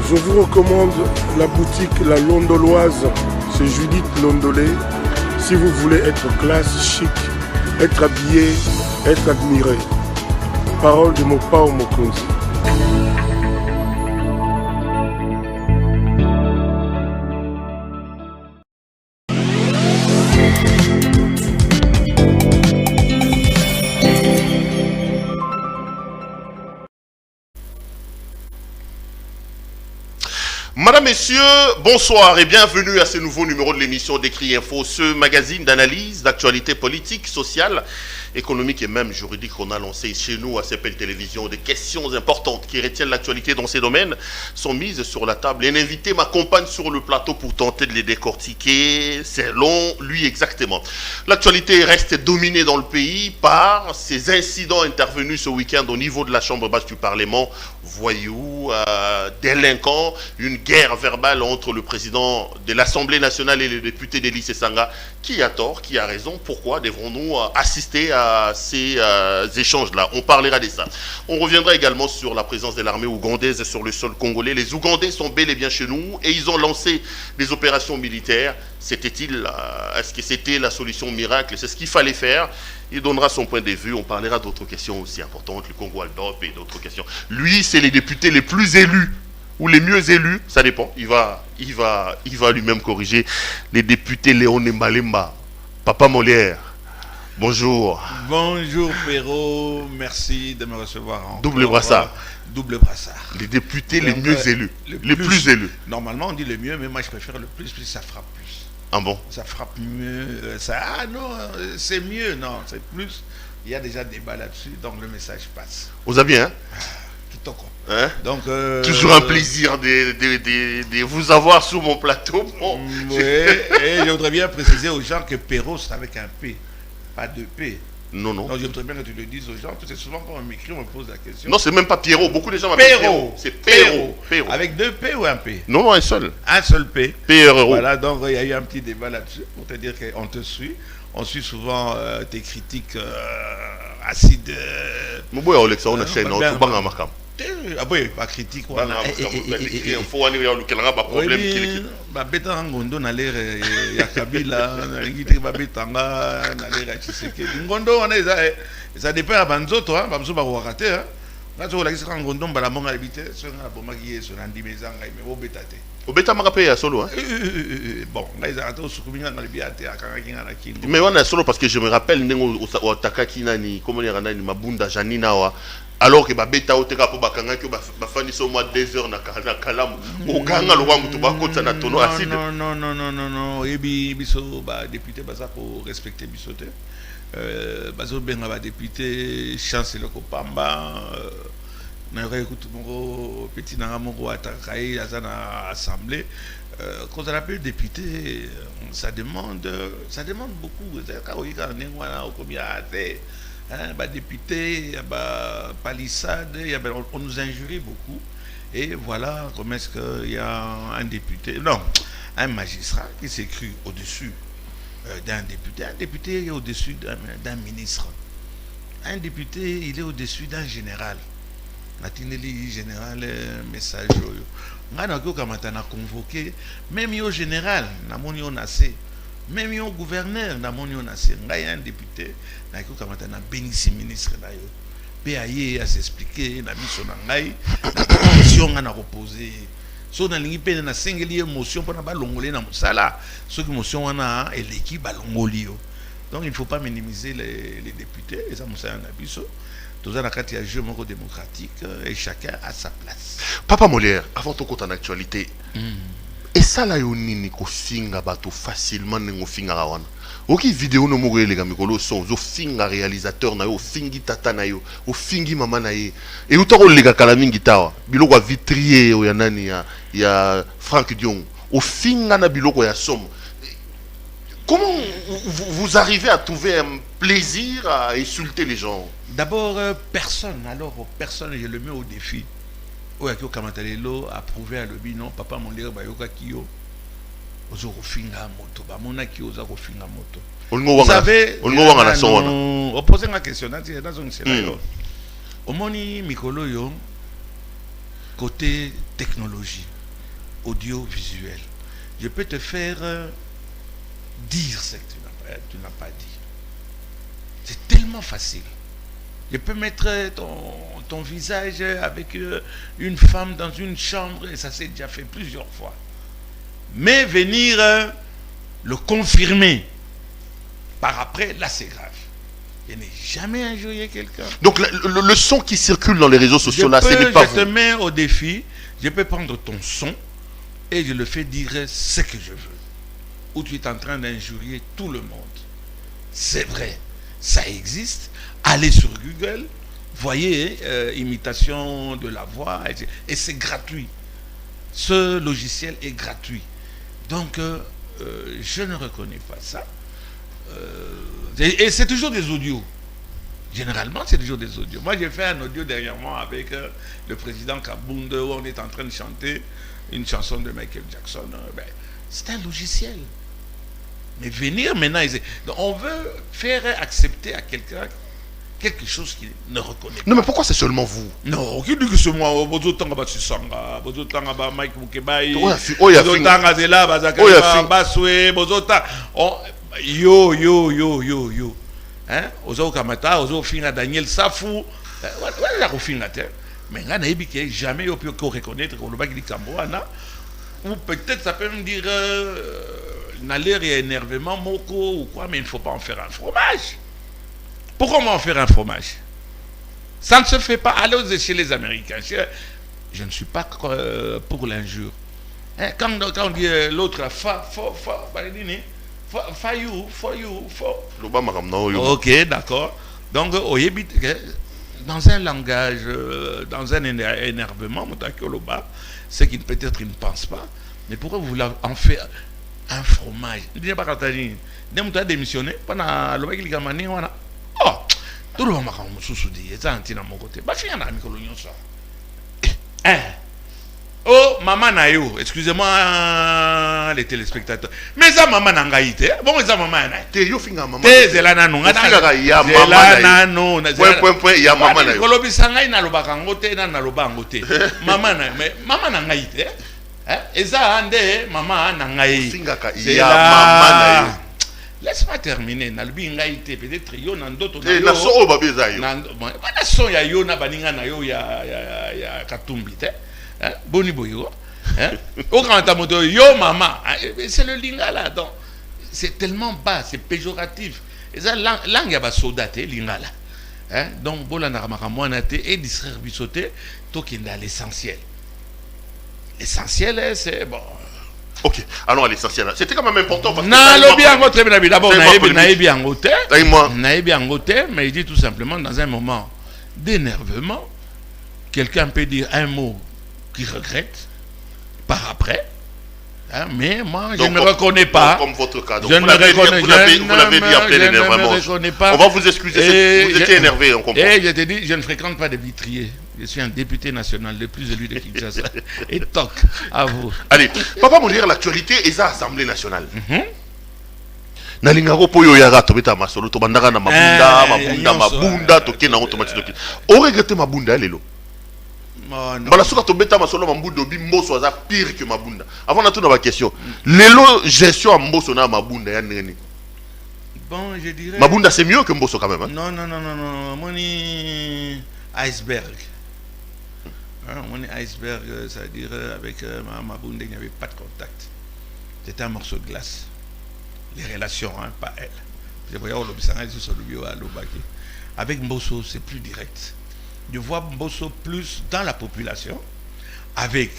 Je vous recommande la boutique La Londoloise, c'est Judith Londolé. Si vous voulez être classe, chic, être habillé, être admiré. Parole de Mopao Mokonzi. Madame, Messieurs, bonsoir et bienvenue à ce nouveau numéro de l'émission d'Écrit Info, ce magazine d'analyse, d'actualité politique, sociale, économique et même juridique qu'on a lancé chez nous à CPL Télévision. Des questions importantes qui retiennent l'actualité dans ces domaines sont mises sur la table. Et un invité m'accompagne sur le plateau pour tenter de les décortiquer selon lui exactement. L'actualité reste dominée dans le pays par ces incidents intervenus ce week-end au niveau de la Chambre basse du Parlement. Voyous, délinquants, une guerre verbale entre le président de l'Assemblée nationale et le député d'Élysée Sanga. Qui a tort, qui a raison? Pourquoi devrons-nous assister à ces échanges-là? On parlera de ça. On reviendra également sur la présence de l'armée ougandaise sur le sol congolais. Les Ougandais sont bel et bien chez nous et ils ont lancé des opérations militaires. Est-ce que c'était la solution miracle? C'est ce qu'il fallait faire. Il donnera son point de vue. On parlera d'autres questions aussi importantes, le Congo Aldop et d'autres questions. Lui, c'est les députés les plus élus ou les mieux élus, ça dépend. Il va lui-même corriger. Les députés Léon Mbalemba, Papa Molière. Bonjour. Bonjour Perrault, merci de me recevoir en double brassard. Double brassard. Les députés les mieux élus. Les plus élus. Normalement on dit le mieux, mais moi je préfère le plus, ça frappe plus. Ah bon? Ça frappe mieux. Non, c'est mieux, non, c'est plus. Il y a déjà débat là-dessus, donc le message passe. Vous avez bien, hein? Tout au con. Hein? Donc, toujours un plaisir de vous avoir sur mon plateau. Bon. Oui, et je voudrais bien préciser aux gens que Perrault c'est avec un P, pas deux P. Non. Donc je voudrais bien que tu le dises aux gens, parce que souvent quand on m'écrit, on me pose la question. Non, c'est même pas Pierrot. Beaucoup de gens m'appellent Perrault. C'est Perrault. Avec deux P ou un P? Non, un seul. Un seul P. Perrault. Voilà, donc il y a eu un petit débat là-dessus pour te dire qu'on te suit. On suit souvent tes critiques acides. Ah oui, pas critique. Il faut aller vers le problème. Babeta Ngondo n'a l'air ya Kabila, Babetanga n'a l'air ya Tshisekedi. Ngondo, ça dépend à Banzoto, Bamzo Barouakate. Là, tu vois, la Ngondo, Balamong habité, sur la Bomagi, sur Nandi Mezanga, mais au Bétate. Au Béta Magapé à solo. Bon, là, ils ont Soukoumina dans le Biate, à Karakin, à la Kin. Mais on a solo parce que je me rappelle, au Takakina, comment dire, Mabunda, Janina, alors que Babeta Oteka pour Bakanga, que Bafani au mois de 2 heures, Nakalam, au Kanga, le Wang, tu vas côté Natono acide. Non, et Bisso, député Baza pour respecter Bissoté. Bazo Benga, député, chancelier Kopamba, Naïra écoute mon petit Naramoro Atakaï, Azana Assemblée. Quand on appelle député, ça demande beaucoup. Député, palissade, on nous injurie beaucoup. Et voilà comment est-ce qu'il y a un député, non, un magistrat qui s'est cru au-dessus d'un député. Un député est au-dessus d'un ministre. Un député, il est au-dessus d'un général. Natineli général, message. On a convoqué, même au général, même au gouverneur, un député, on a béni ministre. PAI a s'expliqué, on a mis son angaï, la commission a reposé. Si on a une single émotion pour l'ongolais dans sala, ce que l'émotion on a et l'équipe à l'ongolais. Donc il ne faut pas minimiser les députés, et ça m'a un abisso. Tous les cas jeu démocratique et chacun a sa place. Papa Molière, avant ton compte en actualité, et ça là yonini ko finga bato facilement nengo finga rawana. Oki vidéo no mogo les gamikolo son zo finga réalisateur na yo fingi tata na yo o fingi mama na ye et utako lega kala mingi tawa biloko vitrier o ya nani ya Franck Dion o finga na biloko ya somme. Comment vous arrivez à trouver un plaisir à insulter les gens? D'abord, personne, je le mets au défi. Oyakio Kamatalelo a prouvé à l'objet, non, papa mon lire, Bayoka Kyo, Ozo Finga Moto, Bamona Kyo, Ozo Finga Moto. Vous savez, on pose une question, au moni Mikolo yo, côté technologie. audiovisuel. Je peux te faire dire ce que tu n'as pas dit. C'est tellement facile. Je peux mettre ton visage avec une femme dans une chambre, et ça s'est déjà fait plusieurs fois. Mais venir le confirmer par après, là c'est grave. Je n'ai jamais injurié quelqu'un. Donc le son qui circule dans les réseaux sociaux, là, ce n'est pas vous. Je te mets au défi, je peux prendre ton son et je le fais dire ce que je veux. Ou tu es en train d'injurier tout le monde. C'est vrai, ça existe. Allez sur Google, voyez imitation de la voix, et c'est gratuit. Ce logiciel est gratuit. Donc, je ne reconnais pas ça. Et c'est toujours des audios. Généralement, c'est toujours des audios. Moi, j'ai fait un audio dernièrement avec le président Kabound où on est en train de chanter une chanson de Michael Jackson. C'est un logiciel. Mais venir maintenant, on veut faire accepter à quelqu'un quelque chose qu'il ne reconnaît pas. Non, mais pourquoi c'est seulement vous? Non, qui dit que c'est moi? Mike Mukebai, yo. Hein? Ozo Kamata, Ozo Finga Daniel Safou. Voilà, mais là, n'a jamais eu pu reconnaître qu'on le bac du Cambouana. Ou peut-être ça peut me dire n'aller et énervement, moko ou quoi, mais il ne faut pas en faire un fromage. Pourquoi on va en faire un fromage? Ça ne se fait pas. Allez chez les Américains. Je ne suis pas pour l'injure. Hein? Quand on dit l'autre, ok, d'accord. Donc, dans un langage, dans un énervement, c'est qu'il peut-être il ne pense pas. Mais pourquoi vous voulez en faire un fromage? Il pas quand tu as démissionné pendant le bac de voilà. Oh, tout le monde m'a dit, c'est un petit à mon côté. Bah, je suis un ami colonial ça. Oh, maman Nayo, excusez-moi les téléspectateurs. Mais ça, maman Nangaïté. Bon, ça, maman Nayo. Yo finga maman. C'est la nanon. Ya maman Nayo. Point, ya maman Nayo. Kolobi sangai na loba kangote na loba ngote. Maman Nayo, mais maman Nangaïté. Et ça, ande maman Nangaï. Finga ka ya maman Nayo. Laisse-moi terminer. Nalbi Nangaïté, peut-être yo nan d'autres. Eh, na so o babeza yo. Na so ya yo na baninga na yo ya Katumbi, Boni boyo. Au grand amour, yo maman. C'est le lingala. Donc, c'est tellement bas, c'est péjoratif. Et ça, langue ya ba soldate lingala. Donc, bolana ramakamoanate et distraire bisoté, tokenda l'essentiel. L'essentiel, c'est bon. Ok, allons à l'essentiel. C'était quand même important parce que. D'abord, mais il dit tout simplement dans un moment d'énervement, quelqu'un peut dire un mot qui regrette par après. Hein, mais moi, je ne me reconnais pas. Comme votre cas. Donc je ne me reconnais pas. Vous l'avez dit après l'énervement. On va vous excuser. Vous étiez énervé, on comprend. Et je te dis, je ne fréquente pas de vitriers. Je suis un député national, le plus élu de Kinshasa. Et toc, à vous. Allez, papa, on lire l'actualité et ça, Assemblée nationale. Nalingaro poyo ya gato beta masolo to bandaka na mabunda to kena automatique. O regrette mabunda lelo. Bala suka to beta masolo mabunda bi mboso za pire que mabunda. Avant na tout na ba question. Lelo gestion à mboso na mabunda ya nene. Bon, je dirais mabunda c'est mieux que mboso quand même hein? Non. Moni iceberg. Moni iceberg, c'est-à-dire avec mabunda il n'y avait pas de contact. C'était un morceau de glace. Les relations, hein, pas elle. Je voyais avec Mbosso, c'est plus direct. Je vois Mbosso plus dans la population, avec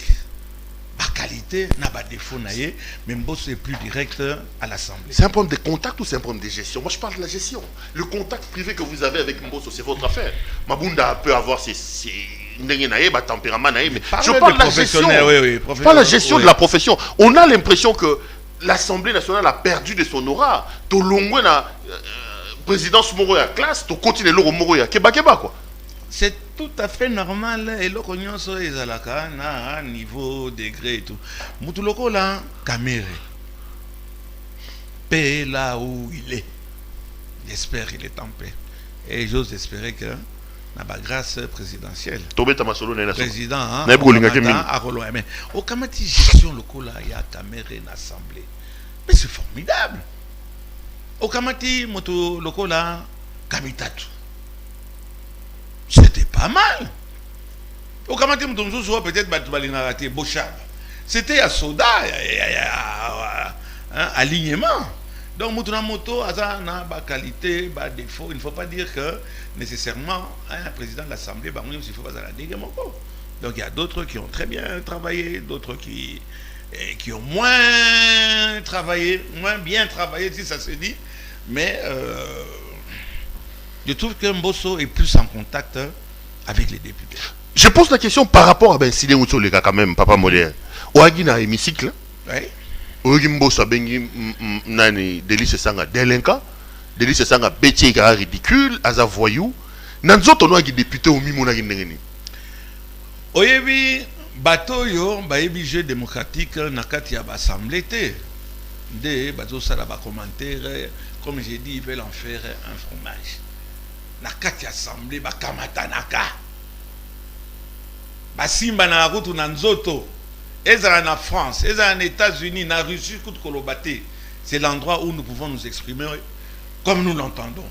ma qualité, n'a pas de défaut, mais Mbosso est plus direct à l'Assemblée. C'est un problème de contact ou c'est un problème de gestion? Moi, je parle de la gestion. Le contact privé que vous avez avec Mbosso, c'est votre affaire. Mabunda peut avoir ses tempérament, mais je parle de la gestion. Je parle de la gestion de la profession. On a l'impression que l'Assemblée nationale a perdu de son aura. To longwe na présidence moro ya classe, to continue l'oro moro ya keba quoi. C'est tout à fait normal et l'okonyon so ezalaka na niveau degré et tout. Mutuloko là Kamere. Paix là où il est. J'espère qu'il est en paix. Et j'ose espérer que la grâce présidentielle. Président, mais au Kamati gestion locale, il y a caméra et assemblée. Mais c'est formidable. Au Kamati moto locale, Kamitatu. C'était pas mal. Au Kamati moto peut-être Batoubalinarate, Bochab. C'était à Soda, alignement. Donc, moto, a qualité, défaut. Il ne faut pas dire que nécessairement un président de l'Assemblée, il faut pas la déguer. Donc, il y a d'autres qui ont très bien travaillé, d'autres qui ont moins travaillé, moins bien travaillé, si ça se dit. Mais je trouve que Mbosso est plus en contact avec les députés. Je pose la question par rapport à Ben Sidé Outsoleka quand même, Papa Moderne. Au Agina hémicycle. Oui. Mbosso bengi nani Délice Sanga délinquant, Délice Sanga bétier ridicule, aza voyou. Nanzoto no agi député au mimona ngeni. Oyebi bato yo bayebi jeu démocratique na kati ya assemblée té. De bato sala ba commentaire comme j'ai dit ils veulent en faire un fromage. Na kati ya assemblée ba kamatanaka. Ba simba na route na nzoto. En France, en États-Unis, en Russie, c'est l'endroit où nous pouvons nous exprimer comme nous l'entendons.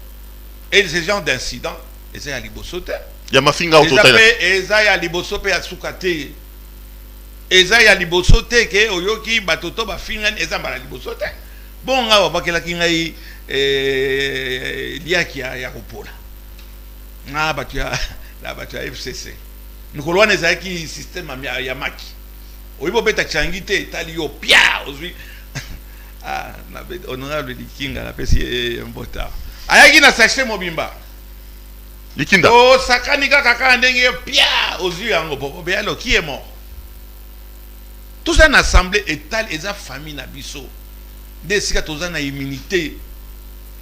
Et ce genre d'incident, ils ont libosote. Il y a ma finga au total. Ils ont libosote à soukate. Ils ont libosote que oyoki batoto ba finga ils ont libosote. Bon, on va voir que la kinga liaki ya kopola. Na batua la batua FCC. Nous colons les aki système ya maki. Oui, vous êtes changité, talio pia aujourd'hui. Ah, honorable Likinga, la PC un botard. Ayaki na saché mobimba. Likinda. Oh, sakanika kaka ndenge pia aujourd'hui en bobo. Alors qui est mort? Tout ça en assemblée étal et sa famille na biso. Des sika tous na immunité.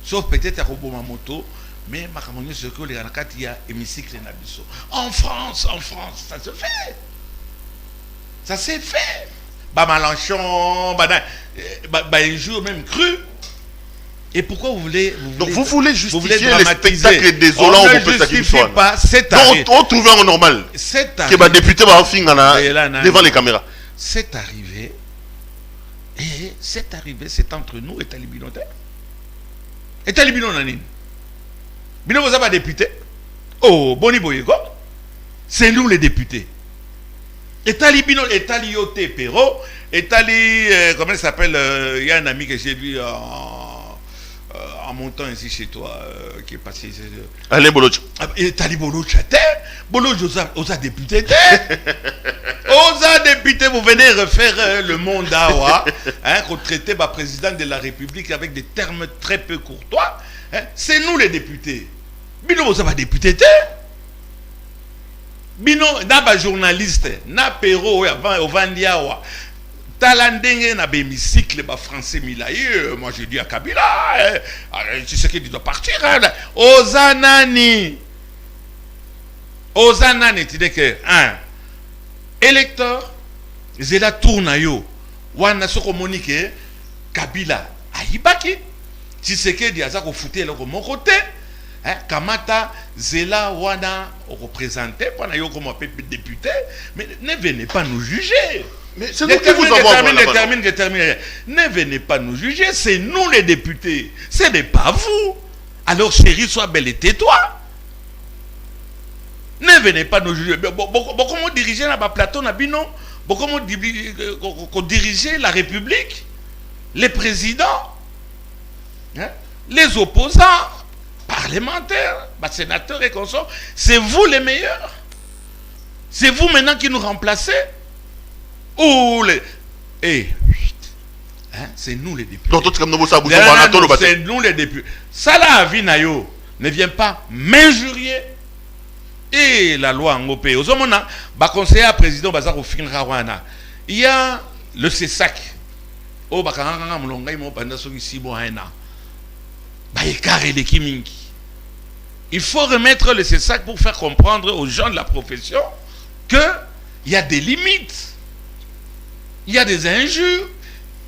Sauf peut-être à Roboma moto, mais ma camonio ce que les anakati ya hémicycle na biso. En France, ça se fait. Ça s'est fait. Mélenchon, un jour même cru. Et pourquoi vous voulez... Donc vous voulez justifier les spectacles désolants on ne justifie pas cet arrivée. On trouve un normal. Que le député va finir devant les caméras. C'est arrivé. Et c'est arrivé, c'est entre nous et Talibino. Et Talibino Nanine. Bino vous avez député. Oh, Boni Boyego. C'est nous les députés. Et Talibino, et Talioté Perro, et Tali, comment il s'appelle, il y a un ami que j'ai vu en montant ici chez toi, qui est passé. Allez, Boloch. Et Tali Boloch, Boloch, osa député. Osa député, vous venez refaire le monde d'Awa, qu'on traitait le président de la République avec des termes très peu courtois. Hein? C'est nous les députés. Bino, vous avez député. Bino na journaliste na Perro au Vandiawa talandenge na bémicycle ba français milaye moi je dis à Kabila tu sais qu'il doit partir Ozanani tu dis que un électeur zela tourna yo wana soko monike Kabila ayibaki tu sais qu'il y a ça ko fouter le mon côté. Kamata Zela Wana représenté pendant yo comme député, mais ne venez pas nous juger. Mais c'est nous qui vous envoyons. Détermine. Ne venez pas nous juger, c'est nous les députés, ce n'est pas vous. Alors chérie, sois belle et tais-toi. Ne venez pas nous juger. Comment diriger la plateau Nabino? Comment diriger la République? Les présidents, les opposants. Parlementaires, sénateurs et consorts, c'est vous les meilleurs. C'est vous maintenant qui nous remplacez. Ou les... c'est nous les députés. C'est nous les députés. Ça là, Vinayo, ne vient pas m'injurier. Et la loi en OP. Aux hommes, conseiller président Bazar au fin Rawana. Il y a le CESAC. Oh, Bakanga Molonga, il m'a pendant ce qui il faut remettre le CESAC pour faire comprendre aux gens de la profession qu'il y a des limites, il y a des injures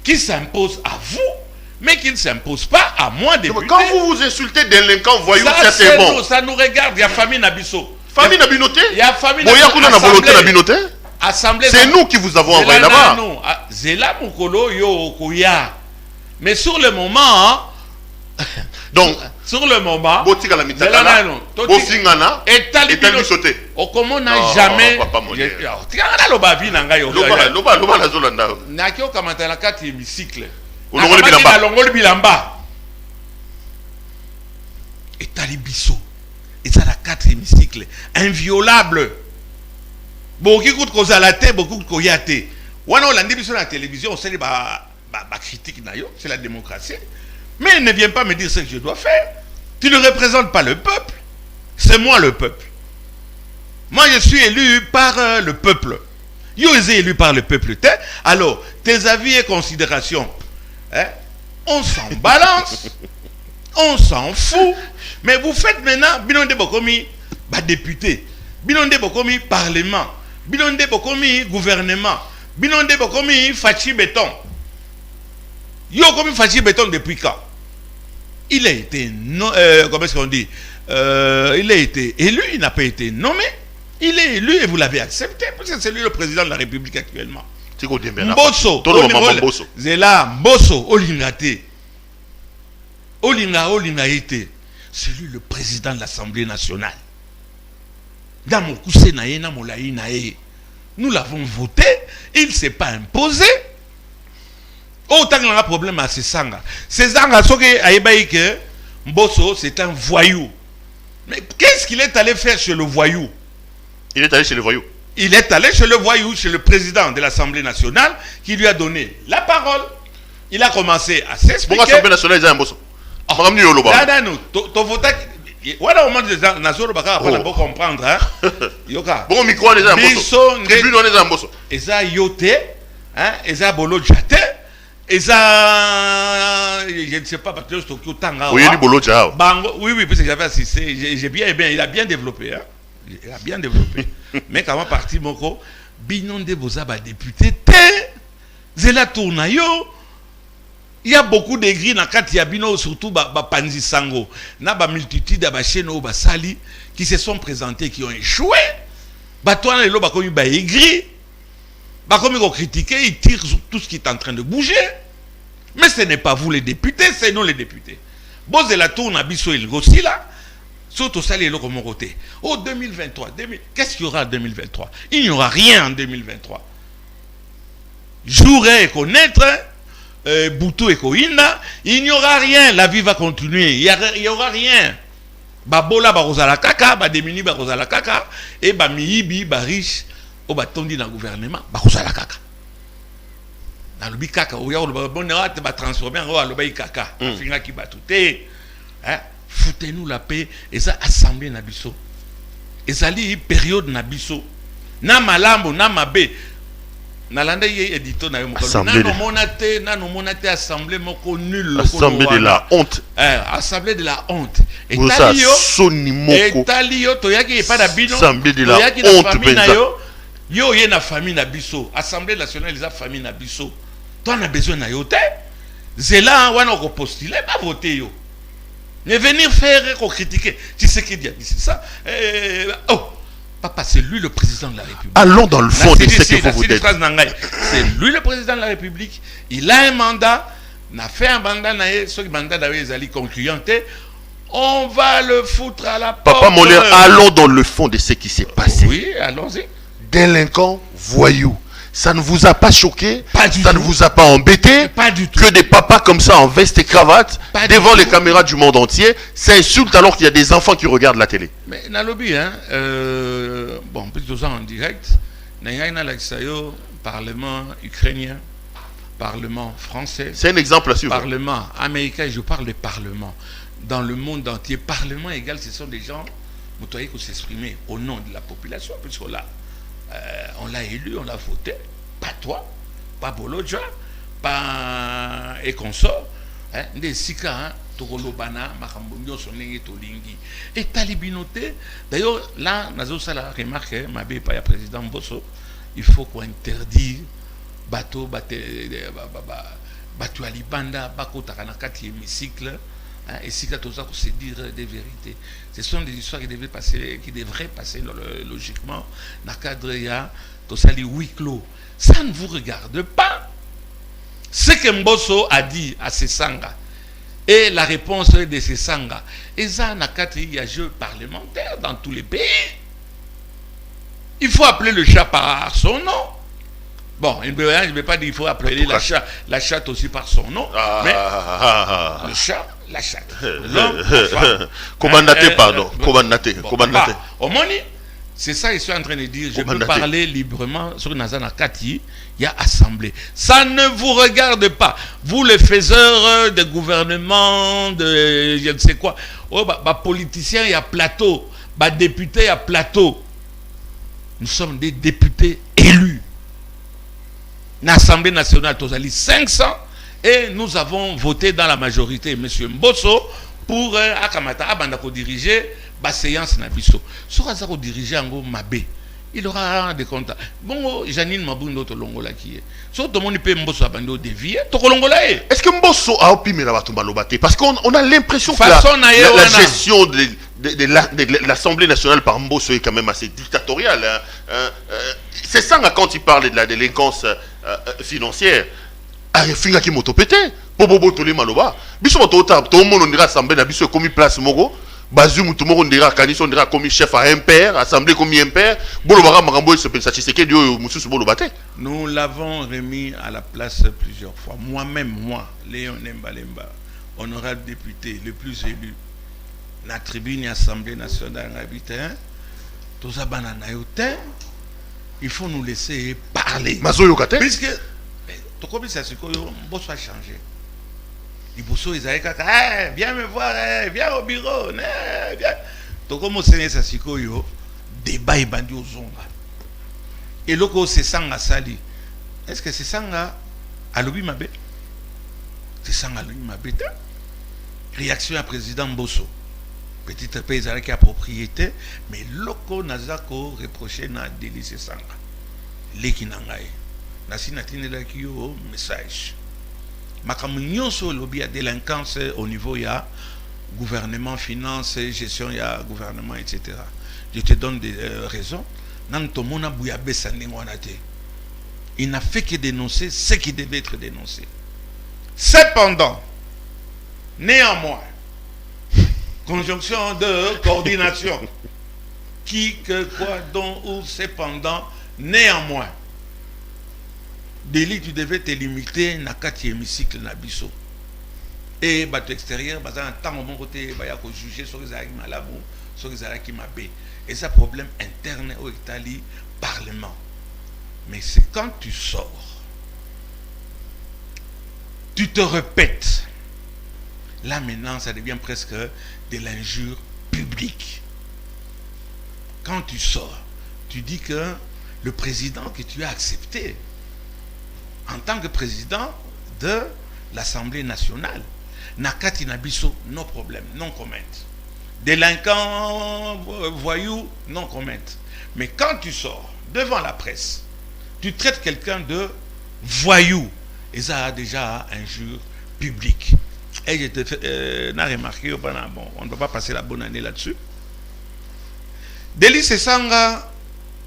qui s'imposent à vous, mais qui ne s'imposent pas à moi. Quand vous vous insultez délinquants, voyons ça c'est bon. Ça nous regarde, il y a famille Nabiso. Famille n'a binoté. Il y a famille. Boya qu'on a la volonté n'a binoté. Assemblée. C'est nous qui vous avons envoyé là-bas. Zela Mukolo yo koya. Mais sur le moment, donc sur le moment, Botika la mitakala, Bofingana, et Tali sauté. Au comment n'a jamais. Tiens lo bavi nanga yo. Loba la zolanda. Nakio kamata la 4 hémicycle. Longol bilamba. Et Tali biso. Et ça la 4 hémicycle inviolable. Beaucoup de cause à la tête, beaucoup de koyate. On a dit sur la télévision, on sait les critiques, c'est la démocratie. Mais il ne vient pas me dire ce que je dois faire. Tu ne représentes pas le peuple. C'est moi le peuple. Moi, je suis élu par le peuple. Yo est élu par le peuple. Alors, tes avis et considérations, hein, on s'en balance. On s'en fout. Mais vous faites maintenant, Binonde Bokomi, député. Binonde Bokomi, parlement. Binonde Bokomi, gouvernement. Binonde Bokomi, Fachi Béton. Yo comme Fachi Béton depuis quand? Il a été, comment est-ce qu'on dit? Il a été élu, il n'a pas été nommé. Il est élu et vous l'avez accepté, parce que c'est lui le président de la République actuellement. Mbosso, Zela, Mbosso, Olingate. Olinga été. C'est lui le président de l'Assemblée nationale. Dans mon coussé naïe, dans mon laï naïe. Nous l'avons voté, il ne s'est pas imposé. Autant qu'il y a un problème à ces sangs. Ces sangs, que Mbosso, c'est un voyou. Mais qu'est-ce qu'il est allé faire chez le voyou? Il est allé chez le voyou. Il est allé chez le voyou, chez le président de l'Assemblée nationale, qui lui a donné la parole. Il a commencé à s'expliquer. Pourquoi l'Assemblée nationale est un Mbosso? Voilà au moment de Nazoro Baka, on peut comprendre. Yoka. Bon, micro, on est un Mbosso. Tribune, on est un Mbosso. Et ça, Yote, Eza Bolo Jate, Eza. Je ne sais pas, parce que Tokyo Tanga. Oui, il Bolo Jao. Oui, parce que j'avais assisté. J'ai bien, il a bien développé. Il a bien développé. Mais quand on est parti, Moko, Binonde Bozaba député, Zela Tournayo. Il y a beaucoup de gris dans Katiabino, surtout Panzi Sango. Il y a une multitude de Bacheno, Basali qui se sont présentés, qui ont échoué. Batouan et l'eau, ils ont aigri. Ils ont critiqué, ils tirent sur tout ce qui est en train de bouger. Mais ce n'est pas vous les députés, c'est nous les députés. Boz de la tour, Nabiso et le Gossi là. Surtout ça, les locaux côté. Oh, 2023. Qu'est-ce qu'il y aura en 2023? Il n'y aura rien en 2023. Jouer et connaître. Boutou et Koïna, il n'y aura rien, la vie va continuer, il n'y aura rien. Babola barozala kaka, bademini barozala kaka, et bamiibi, bariche, au batondi dans le gouvernement, barozala kaka. Dans le bikaka, où il y a le bon te va transformer en le kaka, finga qui va tout. Foutez-nous la paix, et ça, assemblée nabiso. Et ça, li période nabiso. Na malambo, na mabe. Nalanda ye édito na yo mokolo nano monate assemblée moko nul assemblée de la honte assemblée de la honte et talio soni moko et talio toyaki pas da bino assemblée de la honte penza yo ye na famille na biso assemblée nationale les famille na biso toi on a besoin na yo te zela wana ko postuler pas voter yo ne venir faire ko critiquer tu sais qui dit ça Papa, c'est lui le président de la République. Allons dans le fond de ce que vous dites. C'est lui le président de la République. Il a un mandat. Il a fait un mandat. Ce mandat est concluant. On va le foutre à la porte. Papa Molaire, allons dans le fond de ce qui s'est passé. Oui, allons-y. Délinquants, voyous. Ça ne vous a pas choqué? Pas du ça tout. Ne vous a pas embêté? Pas du tout. Que des papas comme ça en veste et cravate devant les caméras du monde entier, ça insulte alors qu'il y a des enfants qui regardent la télé. Mais dans le lobby, bon, plutôt ça en direct, Parlement ukrainien, Parlement français. C'est un exemple à suivre. Parlement américain, je parle de Parlement. Dans le monde entier, Parlement égal, ce sont des gens qui s'exprimer au nom de la population, puisqu'on l'a. On l'a élu, on l'a voté, pas toi, pas Bolodja, pas et consort, des sika, Togolobana, Makambonyo, Sonengi, Tolingi, et Talibinoté. D'ailleurs, là, Nazo Sala remarque, ma bé, pas le président Bosso, il faut qu'on interdise bateau, bateau Alibanda, Bako Taranakati, hémicycle, Et si tu as se dire des vérités. Ce sont des histoires qui devraient passer logiquement dans le cadre de huis clos. Ça ne vous regarde pas. Ce que Mbosso a dit à Sesanga et la réponse de Sesanga, et ça n'a qu'à y a jeu parlementaire dans tous les pays. Il faut appeler le chat par son nom. Bon, je ne vais pas dire qu'il faut appeler la chatte aussi par son nom, mais le chat, la chatte. L'homme, enfin, commandaté, pardon. Commandaté. Omoni, c'est ça que je suis en train de dire. Je peux parler librement sur Nazana Kati, il y a assemblée. Ça ne vous regarde pas. Vous, les faiseurs de gouvernement, de je ne sais quoi, politiciens, il y a plateau, députés, il y a plateau. Nous sommes des députés élus. L'Assemblée nationale, Tozali 500, et nous avons voté dans la majorité, M. Mbosso, pour Akamata Abandako diriger la séance Nabiso. Si Azako diriger Ango Mabé, il aura des comptes. Bon, Janine Mabundo Tolongola qui est. Si tout le monde peut Mbosso Abando dévier, Tolongola est. Est-ce que Mbosso a opimé la Batumbalobate? Parce qu'on a l'impression que la gestion de l'Assemblée nationale par Mbosso est quand même assez dictatoriale. C'est ça quand il parle de la délinquance financière. Finga qui motopété. Bobo tolé maloba. Biso motota, tout le monde on dira assemblée na biso comme place mogo. Bazum tout le monde on dira kanisi on dira comme chef à impair, assemblée comme impair. Bolobara marambo se pensa Tshisekedi yo mususu bolobate. Nous l'avons remis à la place plusieurs fois. Moi-même, Léon Nembalemba, honorable député le plus élu, la tribune Assemblée nationale habitant, tous les banana il faut nous laisser parler. Puisque tout comme ça, c'est que Mbosso a changé. Les Bosso, ils avaient dit, viens me voir, viens au bureau, viens. Tout comme ça, c'est que débat est bandu aux ondes. Et loco, c'est Sanga Sali. Est-ce que c'est Sanga à l'obi Mabé? C'est Sanga à l'obi Mabé. Réaction à président Mbosso. Petite pays qui a propriété, mais loco Nazako reproché na délice Sanga. Leki nangaye. Nasi natine la kiyo message. Makamunyon so lobby à délinquance au niveau ya gouvernement, finance, gestion ya gouvernement, etc. Je te donne des raisons. Nantomona bouyabe sandingwanate. Il n'a fait que dénoncer ce qui devait être dénoncé. Cependant, néanmoins, conjonction de coordination. Qui, que, quoi, dont, ou, cependant, néanmoins. Délit, tu devais te limiter à 4 hémicycles na biso. Et bateau extérieur, bah un temps au mon côté, bah y juger sur les arrêts malabou, sur les arrêts qui m'appellent. Et ça problème interne au Italie, parlement. Mais c'est quand tu sors, tu te répètes. Là maintenant, ça devient presque de l'injure publique. Quand tu sors, tu dis que le président que tu as accepté en tant que président de l'Assemblée nationale, Nakati Nabiso, non problème, non comment. Délinquant, voyou, non comment. Mais quand tu sors devant la presse, tu traites quelqu'un de voyou, et ça a déjà injure publique. Et je te fais, n'a remarqué, bon, on ne peut pas passer la bonne année là-dessus. Délice Sanga,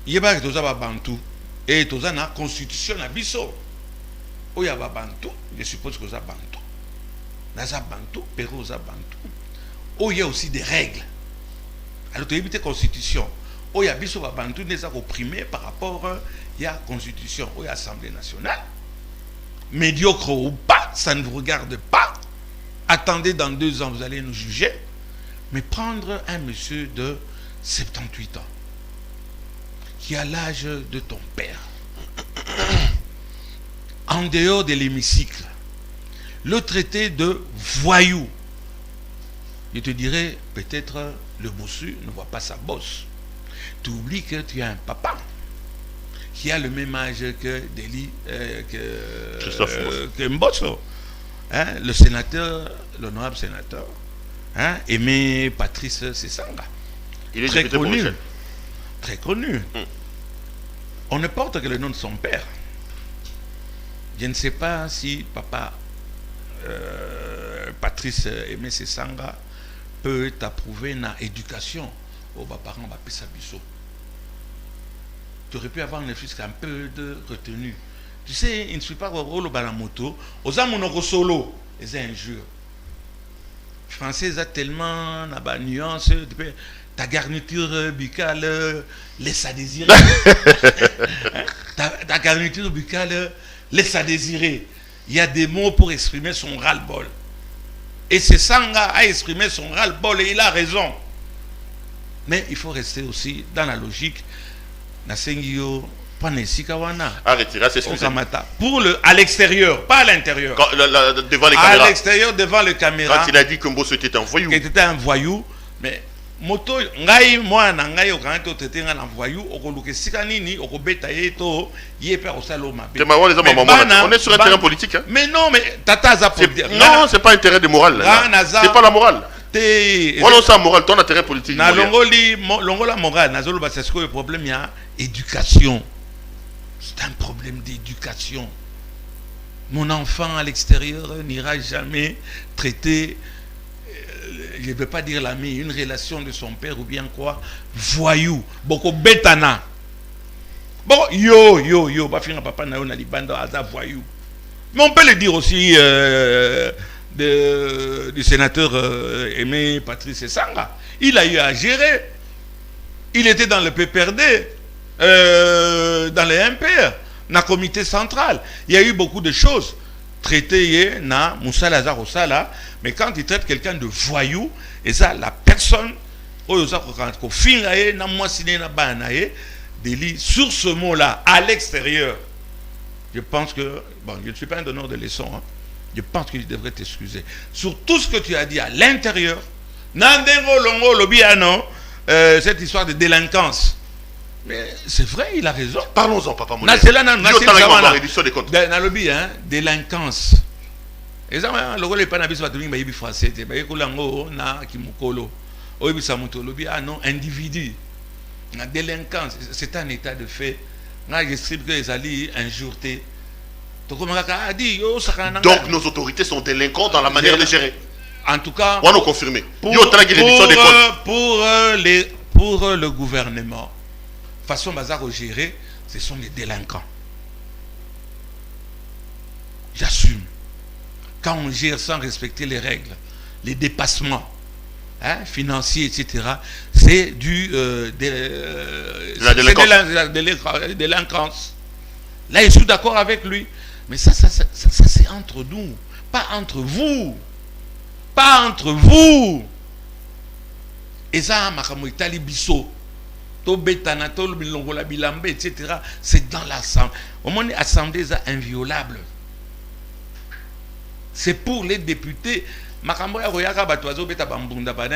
il y a des Bantou, et il y a une constitution à Bisso. Il y a Bantou, je suppose que ça Bantou. Naza Bantou, Pérou za Bantou. Il y a aussi des règles. Alors, tu as évité constitution. Il y a Bisso Bantou, les a opprimés par rapport à la constitution, il y a l'Assemblée nationale. Médiocre ou pas, ça ne vous regarde pas. Attendez, dans 2 ans, vous allez nous juger. Mais prendre un monsieur de 78 ans, qui a l'âge de ton père, en dehors de l'hémicycle, le traité de voyou, je te dirais, peut-être le bossu ne voit pas sa bosse. Tu oublies que tu as un papa qui a le même âge que Deli, que Mbosso. Hein, le sénateur, l'honorable sénateur, hein, Aimé Patrice Sesanga. Il est très connu. Très connu. On ne porte que le nom de son père. Je ne sais pas si papa Patrice Aimé Sesanga peut approuver une éducation aux parents Bisso. Tu aurais pu avoir un peu de retenue. Tu sais, il ne suit pas au rôle de la moto. Aux amours solo, c'est injure. Français a tellement de nuances. Ta garniture buccale laisse à désirer. ta garniture buccale laisse à désirer. Il y a des mots pour exprimer son ras-le-bol. Et Sesanga a exprimé son ras-le-bol et il a raison. Mais il faut rester aussi dans la logique. À retirer, c'est pour à l'extérieur, pas à l'intérieur. Devant les caméras. À l'extérieur, devant les caméras. Quand il a dit que Mbosso était un voyou. Qu'il était un voyou, mais moto ngai moi na ngai okanto tete nga na voyou okoluke sikanini okobeta yeto yepe osalo mabe. On est sur un terrain politique hein. Mais non, mais tata za politique. Non, c'est pas intérêt de morale. C'est pas la morale. On a ça moral, ton intérêt politique. Na longola morale, na zolo parce que le problème il y a éducation. C'est un problème d'éducation. Mon enfant à l'extérieur n'ira jamais traiter, je ne veux pas dire l'ami, une relation de son père ou bien quoi, voyou, beaucoup bétana. Bon, yo, papa na na libanda aza voyou. Mais on peut le dire aussi du sénateur Aimé Patrice Sesanga. Il a eu à gérer. Il était dans le PPRD, dans les MPR, dans le comité central. Il y a eu beaucoup de choses traitées dans Moussa Lazare Osala. Mais quand il traite quelqu'un de voyou, et ça, la personne, sur ce mot-là, à l'extérieur, je pense que, bon, je ne suis pas un donneur de leçons, hein, je pense qu'il devrait t'excuser. Sur tout ce que tu as dit à l'intérieur, cette histoire de délinquance. Mais c'est vrai, il a raison. Parlons-en, papa Moulin. Délinquance. Et ça, le rôle n'est pas de français. Individu. La délinquance, c'est un état de fait. J'estime que les alliés injurés. Donc nos autorités sont délinquants dans la manière de gérer. En tout cas, on nous confirmer. Pour le gouvernement, façon bazar au gérer, ce sont des délinquants. J'assume. Quand on gère sans respecter les règles, les dépassements financiers, etc., c'est la délinquance. Là, je suis d'accord avec lui. Mais ça c'est entre nous, pas entre vous. Pas entre vous. Et ça, etc. C'est dans l'assemblée. Au moins, l'assemblée est inviolable. C'est pour les députés.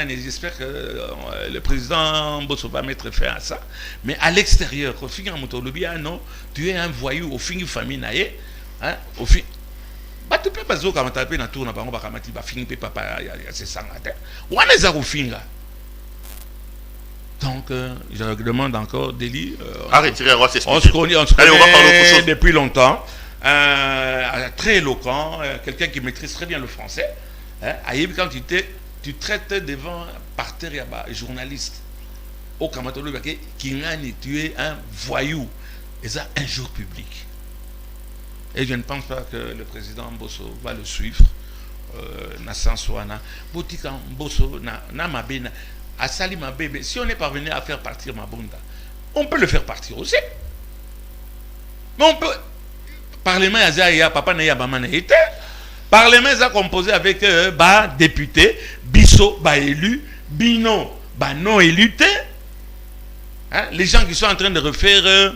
J'espère que le président Mbosso va mettre fin à ça. Mais à l'extérieur, tu es un voyou au fin de famille. Au fin. Tu peux pas dire que tu as fait un tour dans le donc, je demande encore, Déli. On se connaît depuis longtemps. Très éloquent, quelqu'un qui maîtrise très bien le français. Quand tu traites devant parterre et journaliste, au Kamatolo, tu es un voyou. Et ça, un jour public. Et je ne pense pas que le président Mbosso va le suivre. Si on est parvenu à faire partir Mabunda, on peut le faire partir aussi. Mais on peut. Parlement papa Parlement est composé avec député, Bisso, élu, Bino, non élu. Les gens qui sont en train de refaire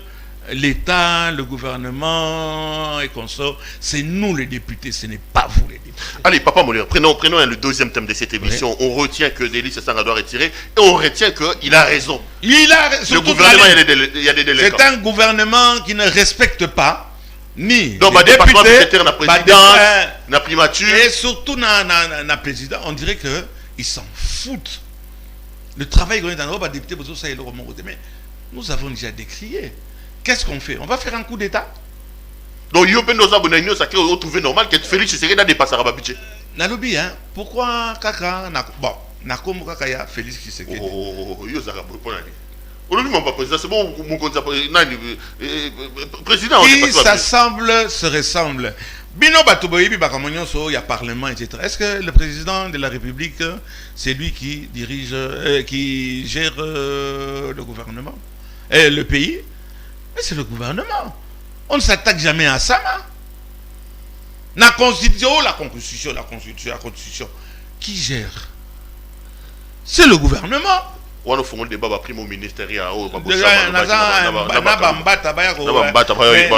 l'État, le gouvernement et consorts, c'est nous les députés, ce n'est pas vous les députés. Allez, papa Moller, prenons le deuxième thème de cette émission. Oui. On retient que Déli Sesanga doit retirer et on retient qu'il a raison. Le gouvernement, il y a des délinquants. C'est un gouvernement qui ne respecte pas ni donc, les députés, la présidence, la primature. Et surtout na président, on dirait qu'ils s'en foutent. Le travail qu'on est dans le député, mais nous avons déjà décrié. Qu'est-ce qu'on fait? On va faire un coup d'État. Donc, il y a des abonnés qui ont trouvé normal que Félix Tshisekedi a dépassé le budget. Nalobi, hein, pourquoi Kaka bon, Nakomo Kaka ya Félix Tshisekedi. Yo Zaka pour aller. Aujourd'hui, mon président, c'est bon, mon président. Qui s'assemble se ressemble. Bino Batuboyebi Bakamonyoso, il y a parlement, etc. Est-ce que le président de la République, c'est lui qui dirige, qui gère le gouvernement, le pays? Mais c'est le gouvernement. On ne s'attaque jamais à ça. La constitution, la constitution. Qui gère? C'est le gouvernement. On a fait un débat primo ministériel.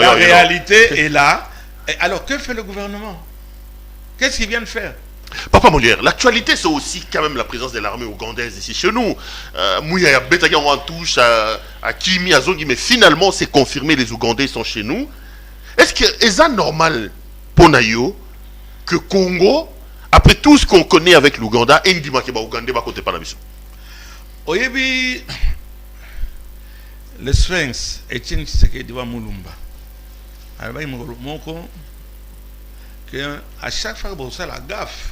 La réalité est là. Et alors, que fait le gouvernement? Qu'est-ce qu'il vient de faire? Papa Molière, l'actualité c'est aussi quand même la présence de l'armée ougandaise ici chez nous. Mouya Betagi on touche à Kimi, à Zongi, mais finalement c'est confirmé, les Ougandais sont chez nous. Est-ce que c'est normal pour Nayo que Congo, après tout ce qu'on connaît avec l'Ouganda, et Ndima qui va Ougandais va côté par la mission? Oyebi, le Sphinx, Etienne Tshisekedi wa Mulumba. Alors, il que à chaque fois que vous avez la gaffe,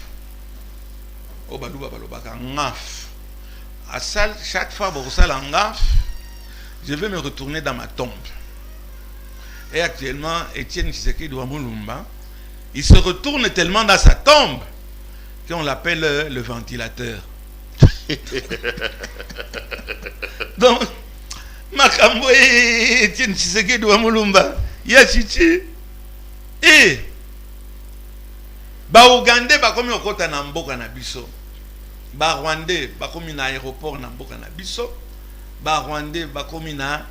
à chaque fois que vous avez la gaffe, je vais me retourner dans ma tombe. Et actuellement, Etienne Tshisekedi wa Mulumba, il se retourne tellement dans sa tombe qu'on l'appelle le ventilateur. Donc, Makambo et Etienne Tshisekedi wa Mulumba, Yachichi, et ba Ougandais bakomi okota na mboka na biso, ba Rwandais bakomi na aéroport na mboka na biso, ba Rwandais bakomi na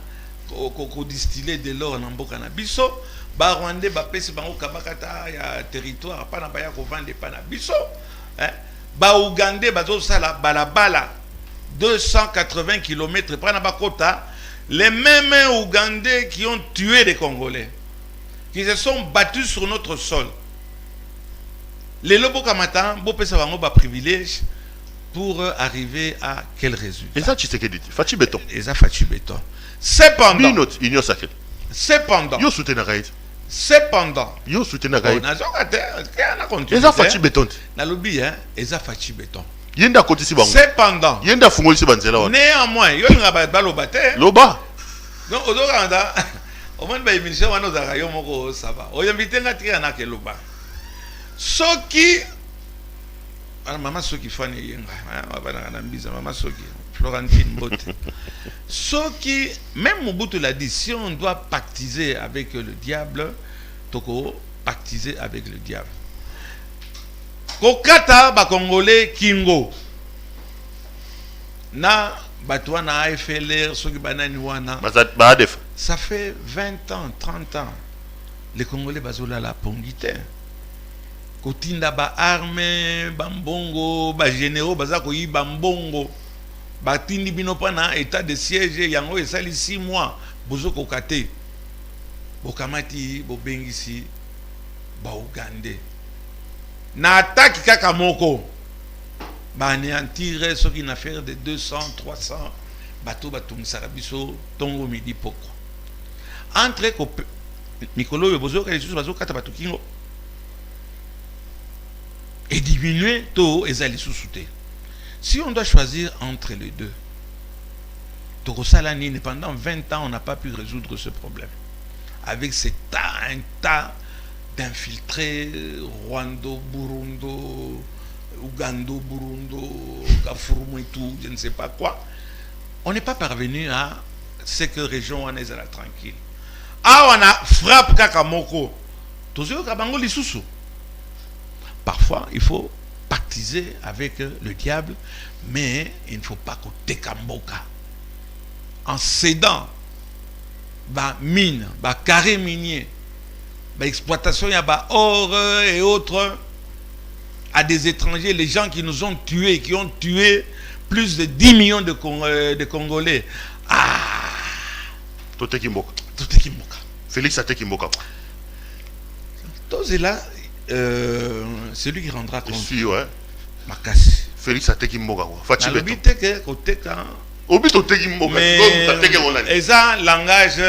ko distiller de l'or na mboka na biso, ba Rwandais bapesi bango kabakata ya territoire pa na baya ko vendre pa na biso, hein? Ba Ougandais bazo sala balabala 280 km pa na bakota. Les mêmes Ougandais qui ont tué les Congolais, qui se sont battus sur notre sol. Les Lobo Kamata, Bopesa Bango ba privilège pour arriver à quel résultat? Et ça, tu sais que dit, Fachi Béton. Et ça, Fachi Béton. Cependant, Union sacrée. Cependant, yo soutien raid. Cependant, yo soutien raid. Et ça, Fachi Béton. Nalobi, hein, et ça, Fachi Béton. Yenda koti si bango. Cependant, yenda fungoli si banzela. Néanmoins, yo nga ba lobate. Loba. Donc odoranda, au moins ba émission wana ozaka yo moko ça va. Oyambite nga tika na ke loba. Soki maman soki fani yenga, bana na mbiza maman soki Florentine Mbote. Soki même Mobutu l'a dit, si on doit pactiser avec le diable, toko pactiser avec le diable. Kokata ba Congolais Kingo na batwa na AFLR soki banani wana ça fait 20 ans 30 ans les Congolais bazola la pongité kotinda ba armée bambongo ba généraux baza ko yi bambongo batindi bino pa na état de siège yango esali 6 mois bozo kokate bokamati bobengisi ba Ougandais na attaque kaka moko ba anéantir ce qui n'a fait de 200 300 bateau batungisaka biso tongo midi poko entre ko mikolo yo bozo ka lisusu bazo kata bato kingo et diminuer to ezali sous-souté. Si on doit choisir entre les deux, Tokosala-Nini, pendant 20 ans on n'a pas pu résoudre ce problème avec un tas d'infiltrés Rwando, Burundo, Ougando, Burundo, Kafurumu et tout, je ne sais pas quoi. On n'est pas parvenu à ce que région on est tranquille. Ah, on a frappé Kakamoko. Parfois, il faut pactiser avec le diable, mais il ne faut pas qu'on Tekamboka. En cédant, mine, carré minier, exploitation, il y a or et autres à des étrangers, les gens qui nous ont tués, qui ont tué plus de 10 millions de Congolais. Ah! Tote Kimboka. Félix Ate Kimboka. Tozela, c'est lui qui rendra compte. Je suis, ouais. Makasi. Félix Ate Kimboka. Fachi Beton. Mais, et ça, langage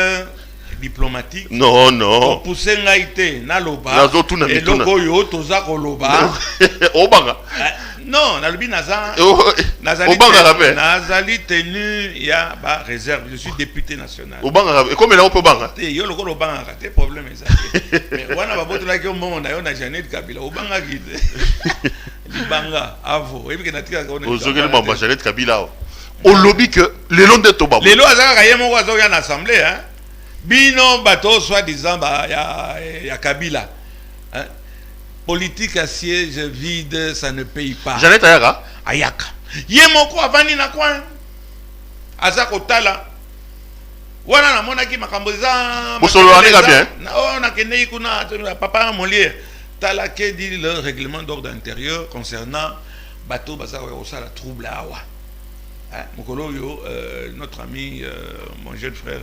diplomatique. Non, non. Pousser ngaïté, na loba. Nazo tout na et mituna. logo yo toza ko loba. Obanga. Non, na lobi naza. Nazali tenu ya ba réserve. Je suis député national. Obanga. Et comme là on peut banga. Yo logo lobanga raté problème ça. Mais wana ba boto la ki moment na yo na Jeannette Kabila obanga guide. Libanga avo. Et puis na tika ko. Ozogeli mamba Jeannette Kabila. Au lobby que les longs de Toba. Les lois azaka kayemo ko azoya na assemblée hein. Bino bato soi-disant ya Kabila. Hein? Politique à siège vide, ça ne paye pas. Jeannette Ayaka. Ayaka. Yemoko avani na kwa. Azako tala. Wana na mona ki makamboza. Bosolo aneka bien. On a kene kuna papa Molière. Tala ke dit le règlement d'ordre intérieur concernant bateau bazako ça la trouble awa. Mokolo yo notre ami mon jeune frère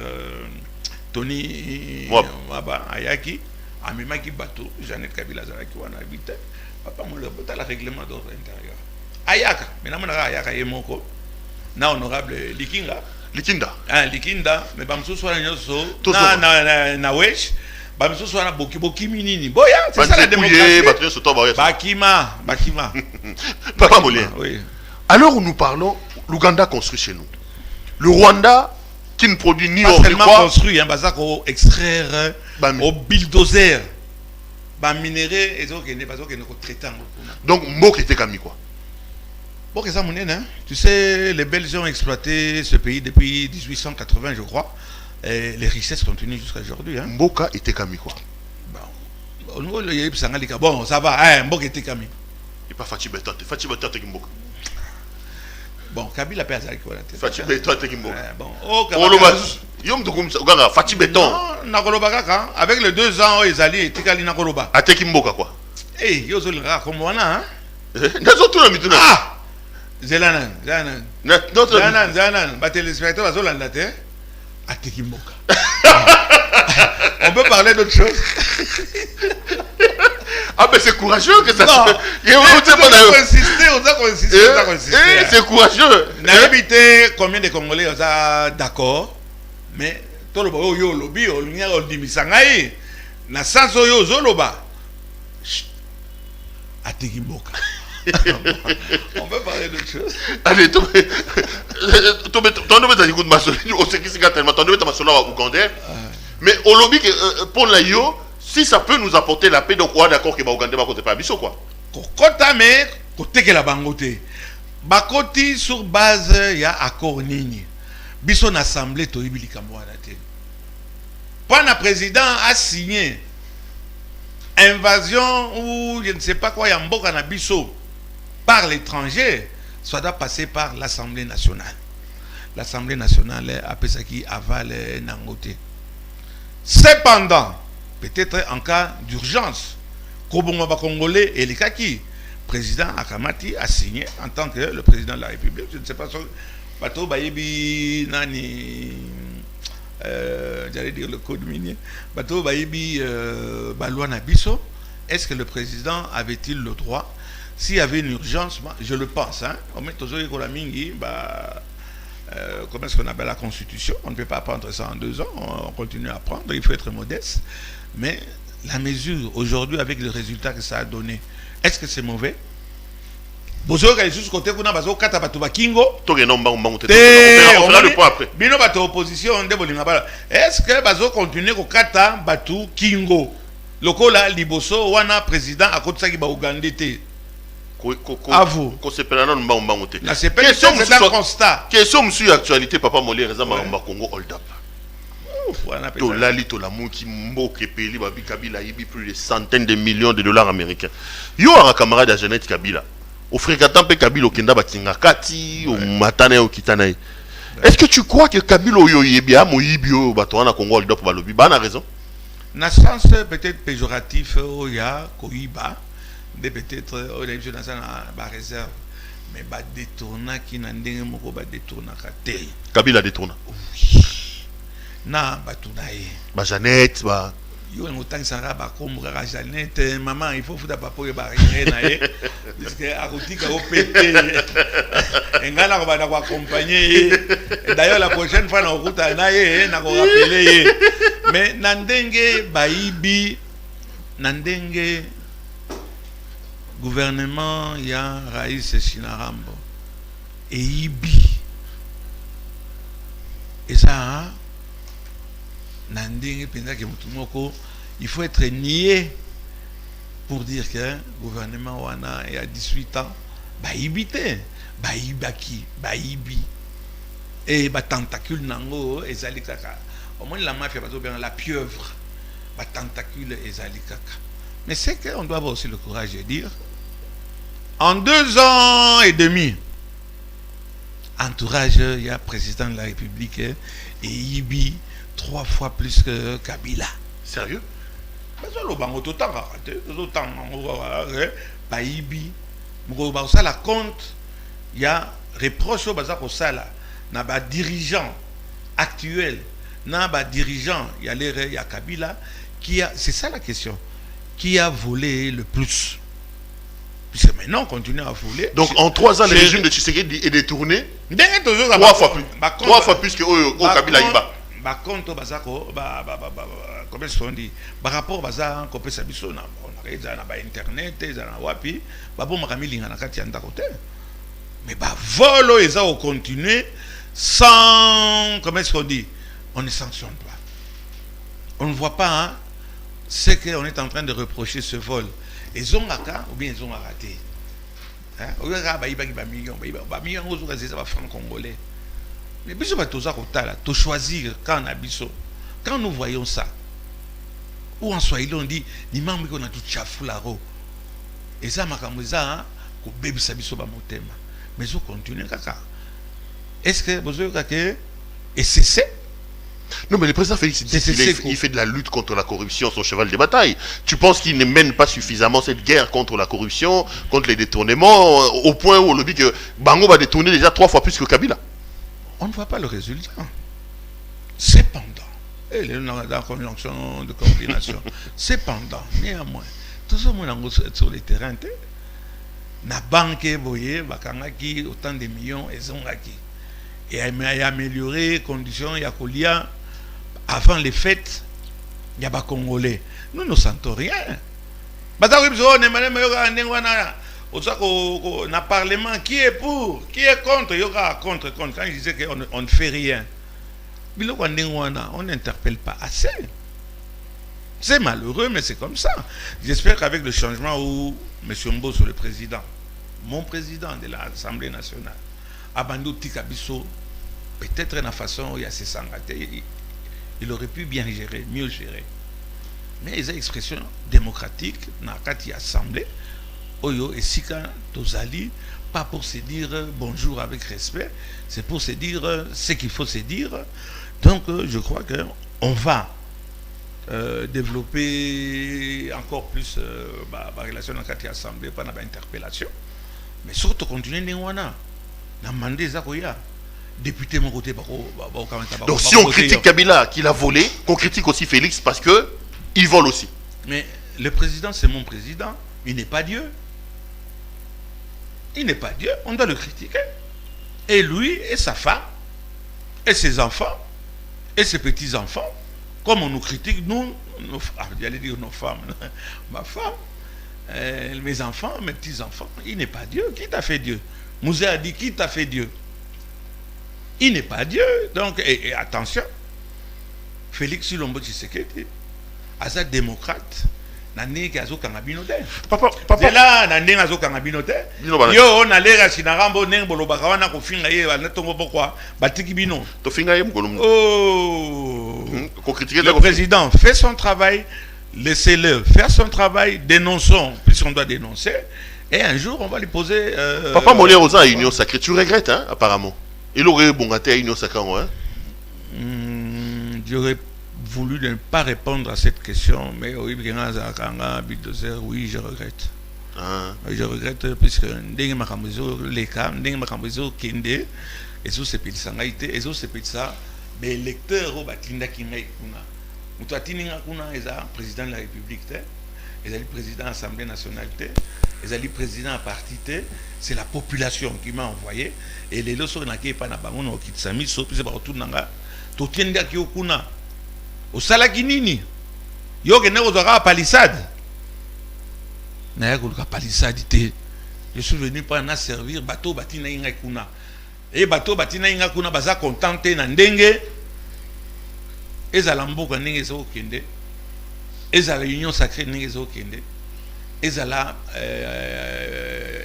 Tony Waba Ayaki amimaki bateau Jeannette Kabila Zaraki wana habite papa Molière bota la règlement d'ordre intérieur. Ayaka, mais na mona Ayaka yemoko na honorable Likinda, Likinda, mais bamso soit nyoso na wesh bamso soit na boki minini. Boya, c'est ça la démocratie. Bakima. Papa Molière. Oui. Alors où nous parlons, l'Ouganda construit chez nous. Le Rwanda qui ne produit ni or ni quoi. Construit un bazar au extraire au bulldozer. Ba minerai et donc ne pas que nous traitons. Donc Mbok était comme quoi. Bon, que ça mon hein. Tu sais, les Belges ont exploité ce pays depuis 1880 je crois. Et les richesses continuent jusqu'à aujourd'hui hein. Mboka était comme quoi. Bon, ça va, hein, Mbok était comme. Et pas Fachi Betot qui Mboka. Bon, Kabila paie avec quoi la tête. Fachi Beton te kimbo. Bon, oh Kabila. Yom to comme ça, ganga Fachi Beton. Non, nakoloba kaka avec les 2 ans ezali etikali nakoloba. Ate kimboka quoi. Eh, yo zolira comme wana hein. Nazo tout na mituna. Ah. Zelanan. Ba téléspectateurs bazolanda te. Ate kimboka. On peut parler d'autre chose. Ah ben c'est courageux que ça se fait. On doit insister. C'est courageux. N'a habité combien de Congolais d'accord, mais tout le monde yo lobby on y a dimisangai na sens yo zoloba. Atikimboka. On peut parler d'autre chose. Allez, ton domaine d'écoute ma solo, on sait qui c'est tellement ton domaine ma solo ougandais. Mais au lobby pour la yo si ça peut nous apporter la paix, donc on est d'accord que Ouganda va côté pas biso quoi. Kota mais côté que la bangote. Bakoti sur base ya accord nini. Biso na assemblée to ibili kamwana te. Pana président a signé invasion ou je ne sais pas quoi ya mboka na biso par l'étranger, ça doit passer par l'Assemblée nationale. L'Assemblée nationale a pesé qui avale nangote. Cependant, peut-être en cas d'urgence, Kobongo Congolais et les Kaki, président Akamati a signé en tant que le président de la République. Je ne sais pas si Bato Bayebi Nani, j'allais dire le code minier, Bato Bayebi Balouana Bisso, est-ce que le président avait-il le droit, s'il y avait une urgence, je le pense, hein, comment est-ce qu'on appelle la Constitution, on ne peut pas prendre ça en 2 ans, on continue à prendre, il faut être modeste. Mais la mesure aujourd'hui avec le résultat que ça a donné, est-ce que c'est mauvais? On fera le point après. Est-ce que bazo continue au kata batu kingo? Lokola liboso wana président à côté qui ba Ougandete. À vous. C'est un constat. Question monsieur actualité papa Molière Rezama Congo hold up. To lali to la mouki mboke peli babi Kabila yibi plus de centaines de millions de dollars américains. Yo a camarade à Jeannette Kabila. Au fréquentant pe Kabila okenda batinga kati au matana au kitana. Est-ce que tu crois que Kabila yo yebia mo yibio bato na Congo hold up balobi ba na raison? Na sens peut-être péjoratif oya koiba de peut-être au dans sa réserve mais ba détourna qui na ndenge moko ba détourna kate. Kabila détourna. Na batunaye ba Jeannette ba yo ngotan sara ba komra Janette maman il faut fouta papa ba rien naé parce que akotika au pété engala ko bana ko accompagner d'ailleurs la prochaine fois na okuta naé na ko rappeler mais nandenge baibi nandenge gouvernement ya Rais Shinarambo et ibi et ça nandenge penza ke mutu moko il faut être nié pour dire que le gouvernement wana il y a 18 ans baibité baibaki baibi et ba tentacule nango ezali kaka au moins la mafia bazo bien la pieuvre ba tentacule ezali kaka mais c'est que on doit avoir aussi le courage de dire en 2 ans et demi entourage il y a président de la République et Ibi 3 fois plus que Kabila. Sérieux? La compte, il y a reproche au Sala, n'a dirigeant actuel, n'a dirigeant, il y a Kabila, qui a, c'est ça la question, qui a volé le plus? Puisque maintenant on continue à voler. Donc en 3 ans, le régime de Tshisekedi est détourné 3 fois plus. 3 fois plus que Kabila Iba. Par contre, comment est-ce qu'on dit? Par rapport à ça, on a internet, on a wapi, mais volo et ça on continue sans, comment est-ce qu'on dit? On ne sanctionne pas. On ne voit pas hein, ce qu'on est en train de reprocher ce vol. Ils ont raté ou bien ils ont raté. Franc-congolais. Mais biso ba toza kotala, to choisir quand nous voyons ça. Ou en Swahili on dit ni mambo ko na tu chafularo. Et ça makambo za ko bebisa biso ba motema. Mais on continue kaka. Est-ce que vous avez que et c'est non, mais le président Félix il fait de la lutte contre la corruption son cheval de bataille. Tu penses qu'il ne mène pas suffisamment cette guerre contre la corruption, contre les détournements, au point où on le dit que Bango va détourner déjà 3 fois plus que Kabila? On ne voit pas le résultat. Cependant, et la conjonction de coordination, cependant, néanmoins, tout ce monde sur les terrains, na banque boye, bakangaki autant de millions et zongaki. Et améliorer les conditions, il y a Kolia, avant les fêtes, il y a pas Congolais. Nous ne sentons rien. On a parlement qui est pour, qui est contre, il y aura contre. Quand il disait qu'on ne fait rien, on n'interpelle pas assez. C'est malheureux, mais c'est comme ça. J'espère qu'avec le changement où M. Mbosso, le président, mon président de l'Assemblée nationale, Abandou Tikabiso, peut-être dans la façon où il y a ses sangatés, il aurait pu bien gérer, mieux gérer. Mais il y a une expression démocratique dans la assemblée. Oyo et Sika Tozali, pas pour se dire bonjour avec respect, c'est pour se dire ce qu'il faut se dire. Donc je crois qu'on va développer encore plus la relation dans la assemblée, pas dans l'interpellation, mais surtout continuer Néwana. Député mon côté. Donc si on critique Kabila qu'il a volé, qu'on critique aussi Félix parce que il vole aussi. Mais le président c'est mon président, il n'est pas Dieu. Il n'est pas Dieu, on doit le critiquer. Et lui et sa femme, et ses enfants, et ses petits-enfants, comme on nous critique, nous, j'allais dire nos femmes, ma femme, mes enfants, mes petits-enfants, il n'est pas Dieu. Qui t'a fait Dieu? Mouzé a dit, qui t'a fait Dieu? Il n'est pas Dieu. Donc, et attention, Félix Tshilombo Tshisekedi, Azad démocrate, Nane Kazo Kangabinote. Papa. C'est là, Nane Kazo Kangabinote. Yo, on a l'air à Sinarambo, Nengolo Bakawana, Kofinga, Natongo, pourquoi? Batiki Bino. Tofinga, Mgolum. Oh, le président fait son travail, laissez-le faire son travail, dénonçons, puisqu'on doit dénoncer. Et un jour, on va lui poser. Papa Molière Oza à Union Sacrée, tu regrettes, hein, apparemment. Il aurait bon gâté à Union Sacrée, hein. J'aurais voulu ne pas répondre à cette question, mais oui, je regrette. Je regrette, puisque les cas, Kende, et ça, c'est ça, mais lecteur, Moutouatininga kuna eza président de la République, ils allaient président de l'Assemblée nationale, ils allaient président à parti, c'est la population qui m'a envoyé. Et les lois n'a pas na bango no kitsami so puis c'est partout nanga. To tienda ki okuna. Au salakinini. Yo ke neko zaka palissade. Na ya ko palissade te. Je suis venu pour na servir bateau batina inga kuna. Et bateau batina inga kuna baza contenté na ndenge. Ezala mboka ndenge zo kende. Ezala union sacrée ndenge zo kende. Ezala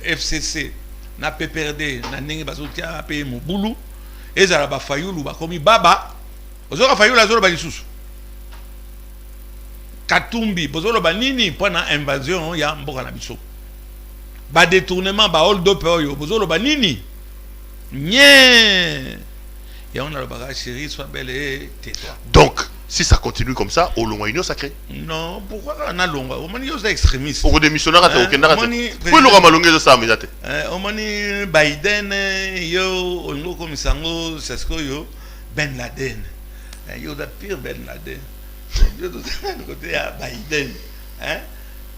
FCC na PPRD na ndenge bazotia pe mobulu. Ezala ba fayulu ba komi baba. Ozoka fayulu azolo ba lisusu. Katumbi bozolo ba nini pendant invasion ya mboka na biso. Ba détournement ba hold up oyo bozolo ba nini. Nye. Et on a le bagage chéri, sois belle et tais-toi. Donc, si ça continue comme ça, au long union sacrée. Non, pourquoi on a long? On m'a dit aux extrémistes. Au démissionnaire, à aucun arrêt. Pourquoi nous avons longué de ça, mais on m'a dit Biden, yo, on nous comme ça, c'est ce que yo, Ben Laden. Yo, la pire Ben Laden. Yo, tout ça, côté à Biden.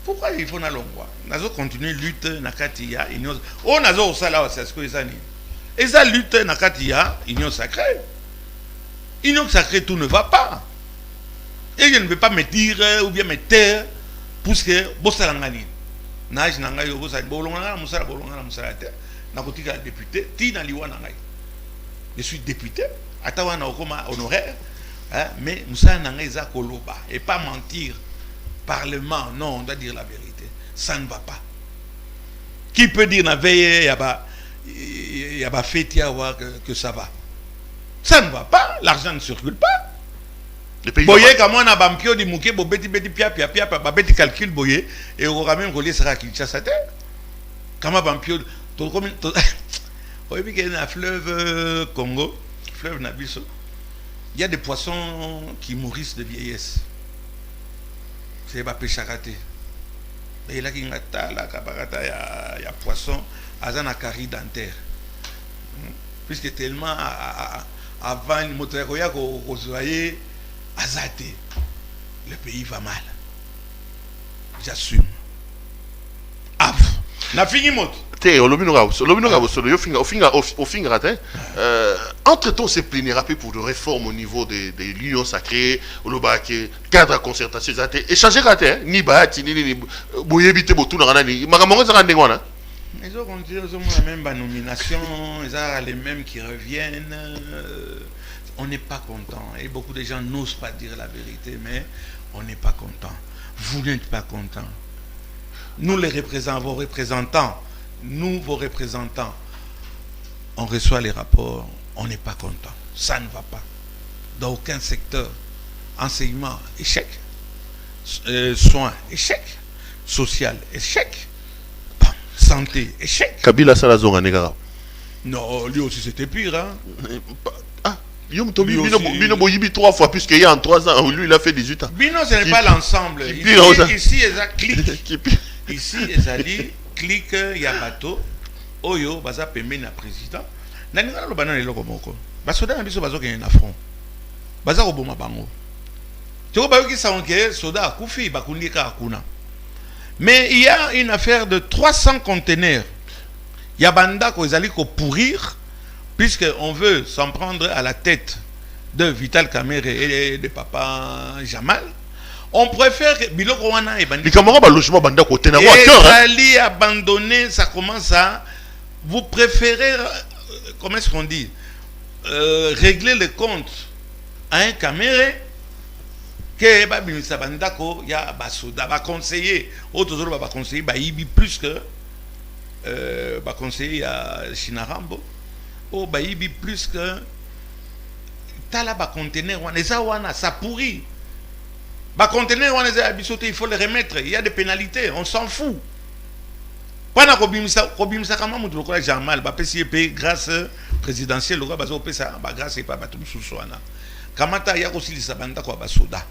Pourquoi il faut na longwa? Nazo continuer lutte na katia union. Oh, nazo ça là, c'est ce que ça ni. Et ça lutte na katia union sacrée. Union sacrée, tout ne va pas. Et je ne vais pas me dire ou bien me taire pour que Bossalangani. Nage nanga yo bossa bolongana musala bolongana musala te. Na kotika député ti na liwa nanga. Je suis député, atawana okoma honoraire, mais musala nanga eza koloba et pas mentir. Parlement, non, on doit dire la vérité. Ça ne va pas. Qui peut dire na veille y a pas fait que ça va. Ça ne va pas, l'argent ne circule pas. Boye comme on a bampio di mouké bo beti pia ba beti calcul boye et on va même relier ça Kinshasa te. Kama bampio to comme oye bi que na fleuve Congo, fleuve Nabiso. Il y a des poissons qui mourissent de vieillesse. C'est pas pêche à rater. Et là qui ngata la kabarata ya poisson azana carie dentaire. Puisque tellement avant le moteur ko zoyer azate, le pays va mal. J'assume. Na fini mot. Entre-temps, c'est plénérapé pour de réformes au niveau de l'union sacrée, au cadre de concertation, échanger ni bahati, ni boyebite, botou, ni magamongo, ça rende quoi? Ils ont continué la même nomination, ils ont les mêmes qui reviennent. On n'est pas content. Et beaucoup de gens n'osent pas dire la vérité, mais on n'est pas content. Vous n'êtes pas content. Nous, les représentants, vos représentants, nous, vos représentants, on reçoit les rapports, on n'est pas content. Ça ne va pas. Dans aucun secteur. Enseignement, échec. Soins, échec. Social, échec. Santé, échec. Kabila Salazon à Negara. Non, lui aussi c'était pire. Hein? Bino Boyibi 3 fois, puisqu'il y a en 3 ans, lui il a fait 18 ans. Bino, ce n'est pas l'ensemble. Ici, il y a clic. Ici, il y a clic, il y a bateau. Oyo, baza pembe na président. Naningala lo banana lelo komoko. Basoda na biso bazo ke na front. Baza ko boma bango. Toko bayo ki saonke soda akufi bakundika akuna. Mais il y a une affaire de 300 conteneurs. Il y a banda ko ezali ko pourrir puisqu'on veut s'en prendre à la tête de Vital Kamerhe et de Papa Jamal. On préfère que biloko wana et bandi. Bikamara ba logement banda ko tena wa cœur. Ali abandonné, ça commence à vous préférez comment est-ce qu'on dit régler les comptes à un Kamerhe que ba bimisa bandako ya basoda ba conseiller autres ba conseiller ba ibi plus que ba conseiller à Chinarambo o ba ibi plus que tala ba conteneur wana eza wana ça pourrit. Bah conteneur on les a bisoté, il faut les remettre, il y a des pénalités, on s'en fout. Pendant kobimisa kama mutu lokola Jamal ba PCP grâce présidentielle lokola bazo pesa ba grâce et pas ba tout souswana. Kamata ya kosilisa banda ko ba soda.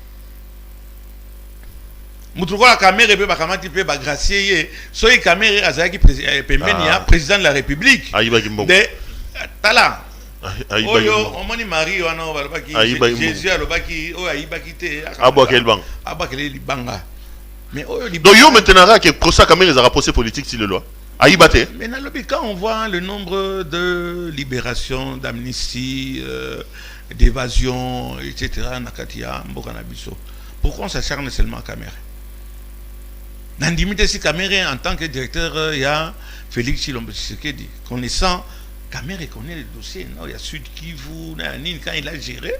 Mutu lokola Kamerhe pe ba kamati pe ba gracier soyi Kamerhe azaki pembeni ya président de la République. Ayiba Kimbo. Tala Oyo, on m'a Marie, on a Jésus a l'obaki, oh, aïbaki te. Abo quel banc? Abo quel banga. Mais donc yo maintenant que Kosa Kamere les a rapprochés politique si le loi. Aïbate. Mais quand on voit le nombre de libérations, d'amnistie, d'évasion, etc., Nakatia, Mbokanabiso, pourquoi on s'acharne seulement à Kamere? Nandimite si Kamere, en tant que directeur, il y a Félix Tshilombo Tshisekedi, connaissant, Kamere connaît le dossier, non, il y a Sud Kivu, quand il a géré,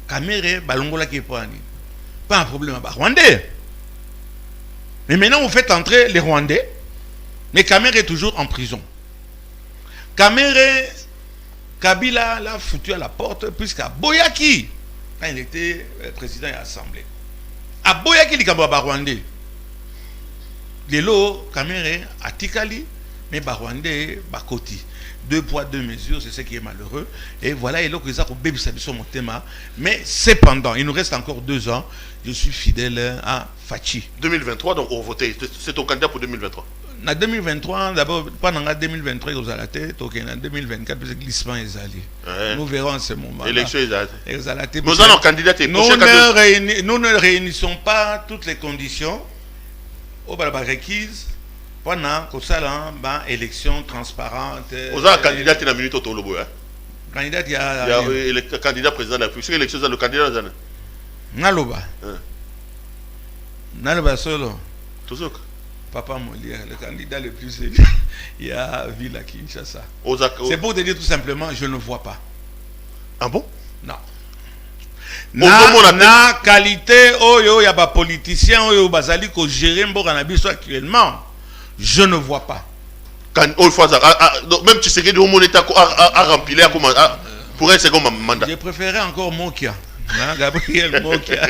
Kamere, Balongola qui est pas un problème à Rwandais. Mais maintenant, vous faites entrer les Rwandais, mais Kamere est toujours en prison. Kamere, Kabila l'a foutu à la porte, puisqu'à Boyaki, quand il était président de l'Assemblée, à Boyaki, il y a Rwandais. Lelo, Kamere, à Tikali, mais Rwandais, Bakoti. 2 poids, 2 mesures, c'est ce qui est malheureux. Et voilà, et là, que ça, mon thème. Mais cependant, il nous reste encore 2 ans. Je suis fidèle à Fachi. 2023, donc on votait. C'est ton candidat pour 2023. En 2023, d'abord, pendant 2023, vous allez la tête. En 2024, le glissement est allé. Nous verrons en ce moment. L'élection est allée. Nous allons candidater. Nous ne réunissons pas toutes les conditions au requises. Pendant que ça, élection transparente. Vous avez un candidat qui est la minute au Tolobo. Candidat, il y a le candidat président de la République. L'élection, c'est le candidat de la Naloba. Naloba solo. Toujours. Papa Molière, le candidat le plus élu. Il y a Ville à Kinshasa. C'est pour te dire tout simplement, je ne vois pas. Ah bon? Non. Na qualité, il y a des politiciens, qui ont géré Mbokanabiso actuellement. Je ne vois pas. Même tu sais que mon État a rempli pour un second mandat. Je préférais encore Mokia. Gabriel Mokia.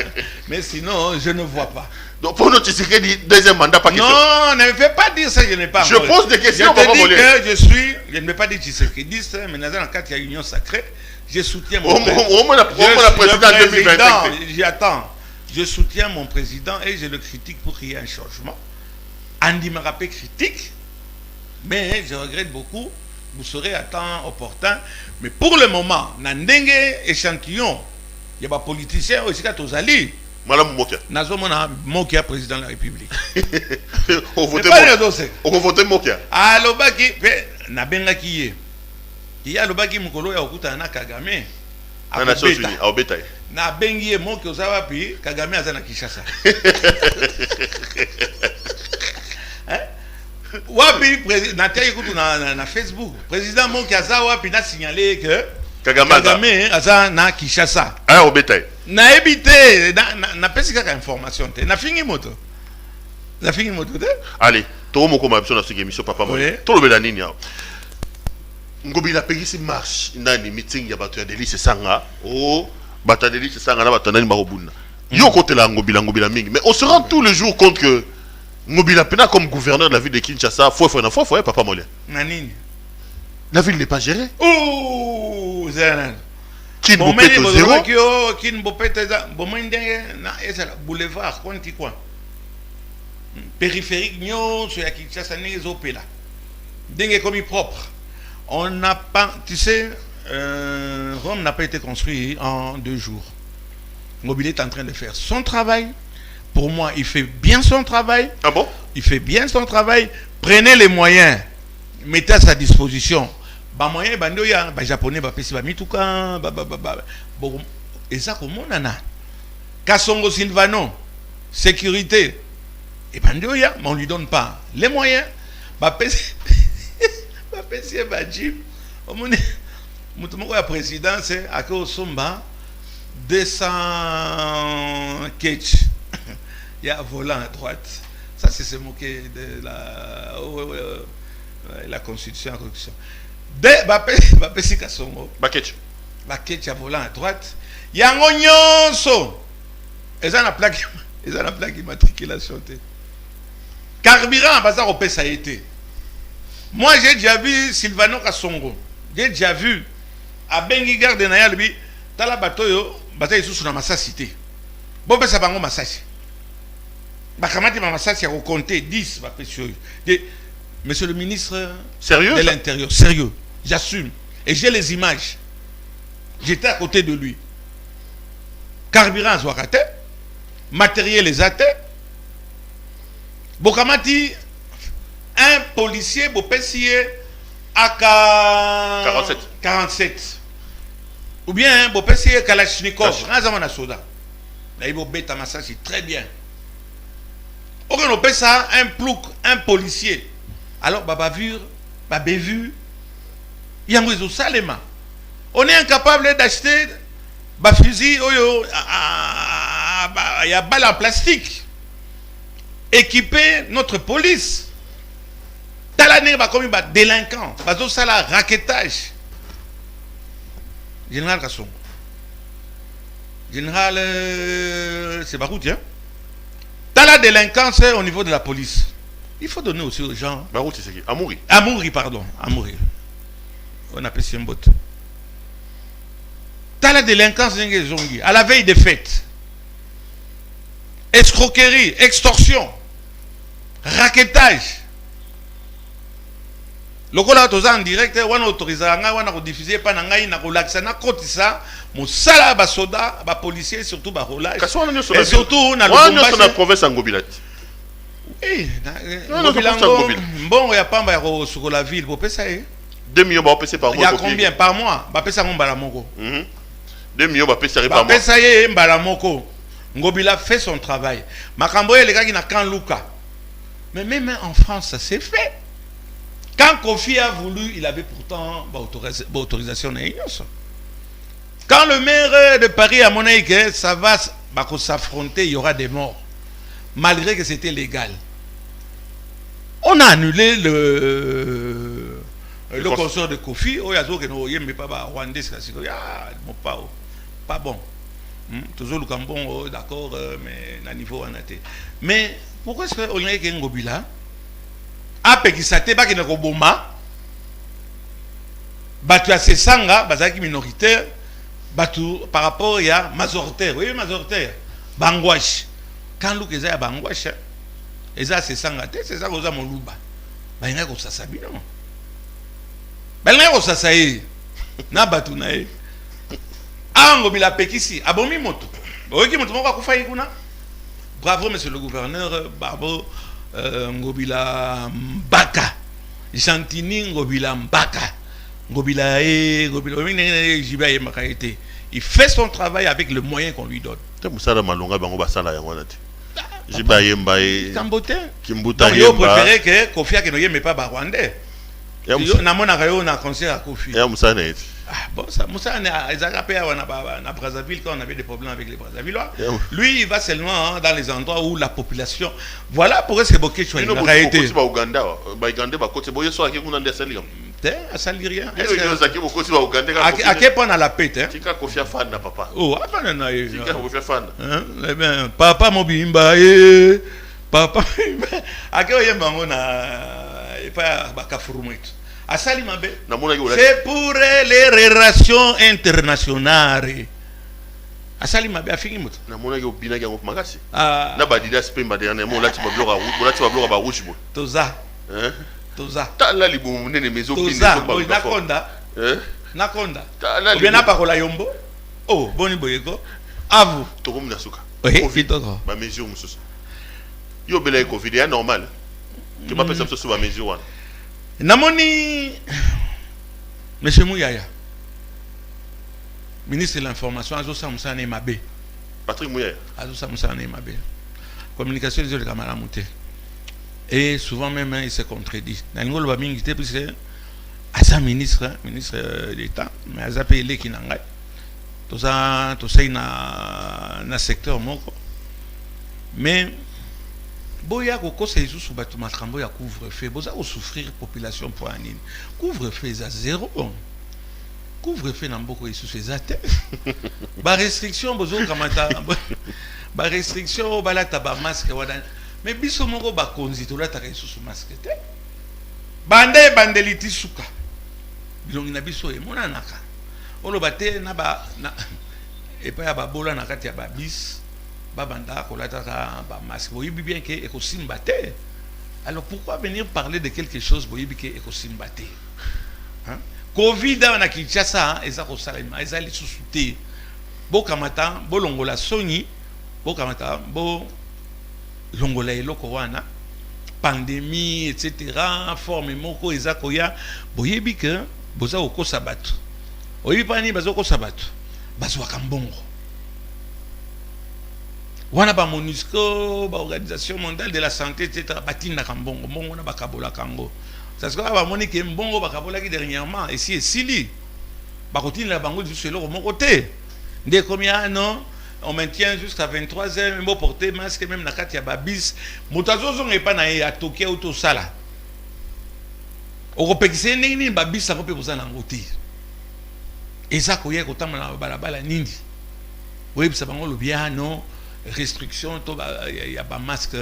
Mais sinon, je ne vois pas. Donc pour nous, tu sais que deuxième mandat, pas question. Non, ne me fais pas dire ça, je n'ai pas. Je pose des questions. Je te dis que je ne vais pas dire Tshisekedi, mais dans le cadre de la Union sacrée, je soutiens mon président. J'attends. Je soutiens mon président et je le critique pour qu'il y ait un changement. Andy Marapé critique, mais je regrette beaucoup. Vous serez à temps opportun. Mais pour le moment, Nandenge échantillon, il y a des politiciens aussi qui sont allés. Madame Mokia. Nazomona Mokia, président de la République. On vote Mokia. Alors, Nabenga qui est. Il y a le baki Mukolo ya okuta na Kagame. Na Nations Unies, à Obeta. Na bengi Mokia Ozawapi, Kagame azana Kinshasa. Wapi Natia écoute na Facebook. Président Mokia Zawapi n'a signalé que Kagame azana Kinshasa. Ah Obeta. Na ebité na pesika ka information te. Na fingi moto. Na fingi moto te. Allez, to moko ma na cette émission papa moi. To le bela nini. Ngobi la pays si marche dans les meetings ya bato ya Delice Sanga. Oh, bato Delice Sanga na bato nani marobuna. Yo côté la Ngobi la mingi, mais on se rend tous les jours compte que Ngobi la pena comme gouverneur de la ville de Kinshasa, faut papa Molé. Nanini. La ville n'est pas gérée. Oh, Zanan. Qui nous pète au zéro. Qui nous pète na boulevard quanti quoi. Périphérique nyo sur la Kinshasa n'est opéla. Dingue comme propre. On n'a pas, tu sais, Rome n'a pas été construit en 2 jours. Mobilé est en train de faire son travail. Pour moi, il fait bien son travail. Ah bon? Il fait bien son travail. Prenez les moyens, mettez à sa disposition. Bah moyen, bah ndoya, bah japonais, bah pesi, bah mituka, bon, et ça comment on a? Kasongo Silvano, sécurité. Et bah ndoya, mais on lui donne pas les moyens. Bah pesi. Monsieur Badjim, le président, c'est à cause Somba 200 catch. Il y a un volant à droite. Ça, c'est se moquer de la Constitution. Bapesi Kasongo. Baketch. Baketch à volant à droite. Il y a un oignonso. Et ça, la plaque immatriculation. Carburant, bazar au pays, ça a été. Moi, j'ai déjà vu Silvano Kasongo. J'ai déjà vu à Bengi Garde Nayalbi, dans la bataille, bataille sous la massa cité. Bon, ben ça va en massage. Bakamati ma massage, c'est recompté 10. Monsieur le ministre sérieux, de l'Intérieur, sérieux, j'assume. Et j'ai les images. J'étais à côté de lui. Carburant Zouakate, matériel les athées. Bokamati, un policier, Bopessier, à 47. Ou bien, Bopessier Kalachnikov, Razamana Soda. Là, il va bêta massage, c'est très bien. On appelle ça un plouc, un policier. Alors, Babavure, Babévu, il y a un Salema. On est incapable d'acheter des fusils, il y a balle en plastique. Équiper notre police. Dans l'année, comme il y a des délinquants. Parce que ça, le raquettage. Général Kasson. Général, c'est Barout, hein? Dans la délinquance au niveau de la police, il faut donner aussi aux gens. Barout, c'est qui? Amouri. Amouri, pardon. Amouri. On appelle ça un bot. Dans la délinquance, à la veille des fêtes, escroquerie, extorsion, raquettage. Le cola en direct, on a autorisé, on a diffusé, on a relaxé, on a cotisa, mon sala basoda, ba policier, surtout ba relâche. Et surtout, on a le la province en Gobilat. Oui, bon, il n'y a pas sur la ville, vous pouvez 2 millions de PC par mois. Il y a combien par mois? Vous pouvez ça 2 millions de PC par mois. Vous pouvez ça Ngobila fait son travail. Makamboye, les gars qui n'a qu'un Luka. Mais même en France, ça s'est fait. Quand Kofi a voulu, il avait pourtant autorisation. Quand le maire de Paris a montré que ça va s'affronter, il y aura des morts. Malgré que c'était légal. On a annulé le concert de Kofi. Pas bon. Toujours le Cambon, d'accord, mais à niveau en athée. Mais pourquoi est-ce qu'on a un Ngobila? Après qui s'attend pas qu'il y a un Roboma, Batu à ces sangs, Bazaki minoritaire, Batu par rapport à majoritaire. Oui, majoritaire. Bangwash. Quand l'on est à Bangwash, et ça c'est sangs, c'est ça qu'on a mon louba. Ben il y a qu'on s'assabi non. Ben il y a qu'on s'assabi. Na Batu nae. Ah, Ngobila Pekisi, abomi moto. Oui, moto va faire kuna. Bravo, monsieur le gouverneur, bravo, Ngobila Mbaka. Chantini Ngobila Mbaka. Ngobila il fait son travail avec le moyen qu'on lui donne. Kambote. Donc, il préférait que Kofi ne pas Rwandais. On a conseillé à Kofi. Ah, bon, ça, Moussa, à Brazzaville, quand on avait des problèmes avec les Brazzavillois, lui, il va seulement dans les endroits où la population. Voilà pourquoi c'est Boké Chouin. Il a été. À Salirien. À quel point on a la pète? Oh, papa Mobimba, papa, à quel moment on a pas Bakafurumit. C'est pour les relations internationales. Asalimabe a fini. Toza. Toza. Nakonda. Nakonda. Bien à parola yombo. Oh, boni boyeko. À vous. Tokom nasuka. Oui, ma mesure mususu. Yo bela Covid est normal. Tu m'appelles ça sur ma mesure. Namoni, monsieur Mouyaya, ministre de l'information, Azosa Moussa Nemabe. Patrick Mouyaya. Azosa Moussa Nemabe. Communication des camarades montés. Et souvent même, il se contredit. Dans le monde, il était plus à sa ministre d'État, mais à sa pays qui n'a pas. Tout ça, dans secteur moko. Mais boya koko c'est sous batu matrambo ya couvre-feu boza ou souffrir population pour anine couvre-feu à zéro couvre-feu na mboko sous ces athées ba restriction bozo kamata ba restriction balata ba masque wada mais biso moko ba konzi to la ta sous masque te bandeliti suka bilongi na biso e mona naka olo bate na ba et pas ba bola na kati ya ba bis. Alors pourquoi venir parler de quelque chose hein? Covid na Kinshasa ezako salema ezali susute. Bo kamata bo longola soni bo kamata bo longola eloko wana pandémie etc. forme moko ezako ya boyebi que boza okosa batu. Oyebi pani bazo kosa batu. Bazwa kambongo. Wana ba MONUSCO, ba Organisation mondiale de la santé etc. batinda kambongo mbongo na bakabola kango. Ça se va moni que mbongo bakabola ki dernièrement ici et sili. Ba kotinda bango juste le mon côté. Dès combien non on maintient jusqu'à 23h même porter masque même na kati ya babis. Motazo zonge pa na ya Tokyo auto sala. Okopekise nini babis ça peut poser na ngoti. Eza koye kotama na balabala nindi. Oui, ça bango le bien non restriction, il y a pas masque,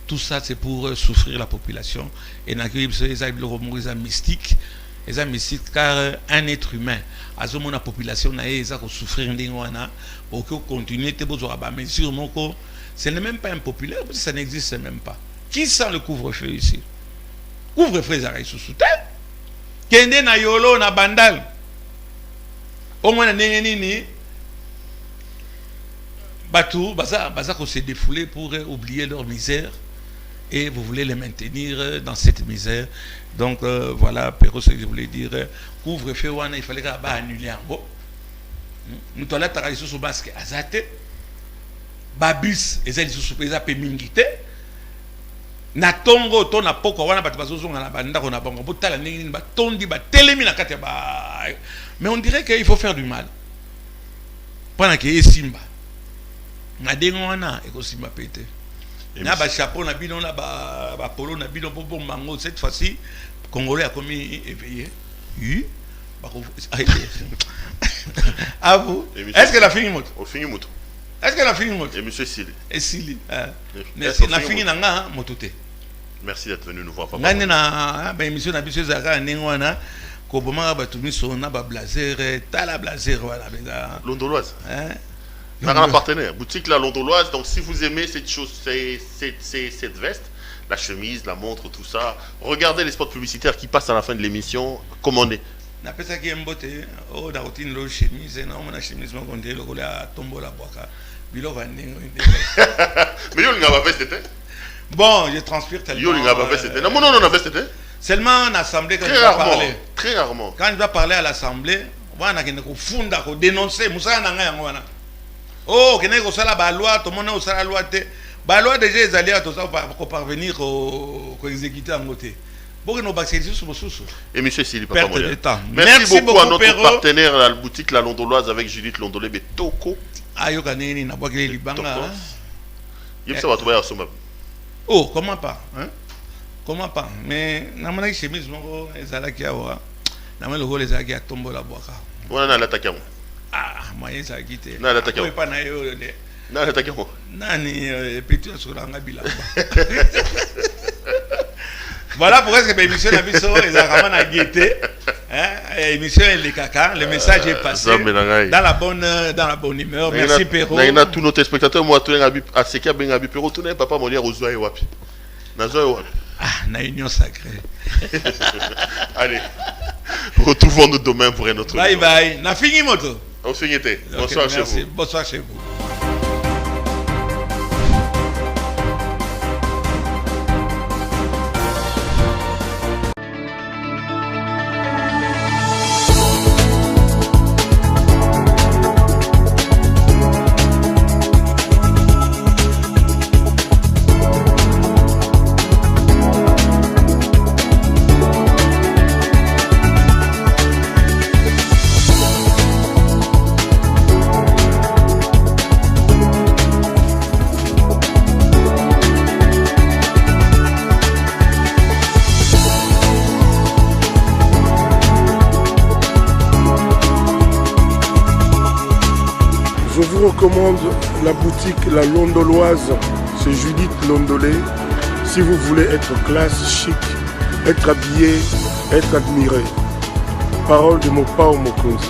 tout ça c'est pour souffrir la population. Et les mystique, car un être humain, à ce moment la population n'a pas souffrir pour que continuer mais sûrement ce n'est même pas impopulaire, parce que ça n'existe même pas. Qui sent le couvre-feu ici? Couvre-feu ça sous soutien. Kende na yolo na bandal. Au moins nini Batou, baza se défouler pour oublier leur misère et vous voulez les maintenir dans cette misère. Donc voilà, Perro, ce que je voulais dire. Couvre-feu, il fallait annuler en gros. Nous avons travaillé sur ce basque azate. Babus, et ils sont sous mingité. Na tongo, ton na poko, wana batbazo na banda, on a bango, botala nini, batondi, batelemi na kate ba. Mais on dirait qu'il faut faire du mal. Pendant qu'il y a Simba. Na dengwana ekosimba pété na ba chapeau na bino na ba polo na bino bobo mango cette fois-ci congolais a commis éveillé oui à vous est-ce que la fini moto au fini moto est-ce que la fini moto et monsieur Sili et Sili merci na fini nanga mototé merci d'être venu nous voir papa ngani na ba émission na biso zaka ndengwana ko boma ba tumiso na ba blazer tala blazer voilà beza londoloise on a un partenaire, boutique La Londoloise. Donc, si vous aimez cette chose, cette veste, la chemise, la montre, tout ça, regardez les spots publicitaires qui passent à la fin de l'émission. Commandez. Na pesa ki mbote o da routine lo chemise na on a chemise mo konde lo la tombo la boaka bilo vandingo mais yo nga ba veste te bon je transpire tellement yo nga ba veste te non na veste te seulement en assemblée quand il va parler très rarement quand il va parler à l'assemblée wana kende ko funda ko dénoncer musala na nga yango wana. Oh, que n'est pas la loi, tout le monde a la loi. La loi déjà est allée à tout ça pour parvenir au exécuter en côté. Pour que nos bactéries soient sous. Et monsieur Sili, papa merci beaucoup à notre partenaire, la boutique La Londoloise avec Judith Londolé Betoko. Ah, yo kaneni na bois les libanga. Ça va trouver à Souma. Oh, comment pas, hein? Comment pas? Mais na mona chemise moko ezala ki awa. Na mona le ezala ki a tombo la boaka. On a l'attaquant. Ah, moyen ça quitté. Non, l'attaquant. Oui, pas na yo le. Non, l'attaquant. Nani petit sur la ngabila. Voilà pourquoi cette émission a mis sur les Araman à guetter. Hein, émission les caca, le message est passé dans la bonne humeur. Merci Perro. Il y a tous nos téléspectateurs, moi tout à ce qui a bien habité Perro, tout n'est pas mon lien aux oies wapi. Ah, na union sacrée. Allez. Retrouvons-nous demain pour un autre. Bye bye. Na fini moto. On finit. Bonsoir chez vous. Bonsoir chez vous. Je vous recommande la boutique La Londoloise, c'est Judith Londolé. Si vous voulez être classe, chic, être habillé, être admiré. Parole de mon Pao Mokonzi.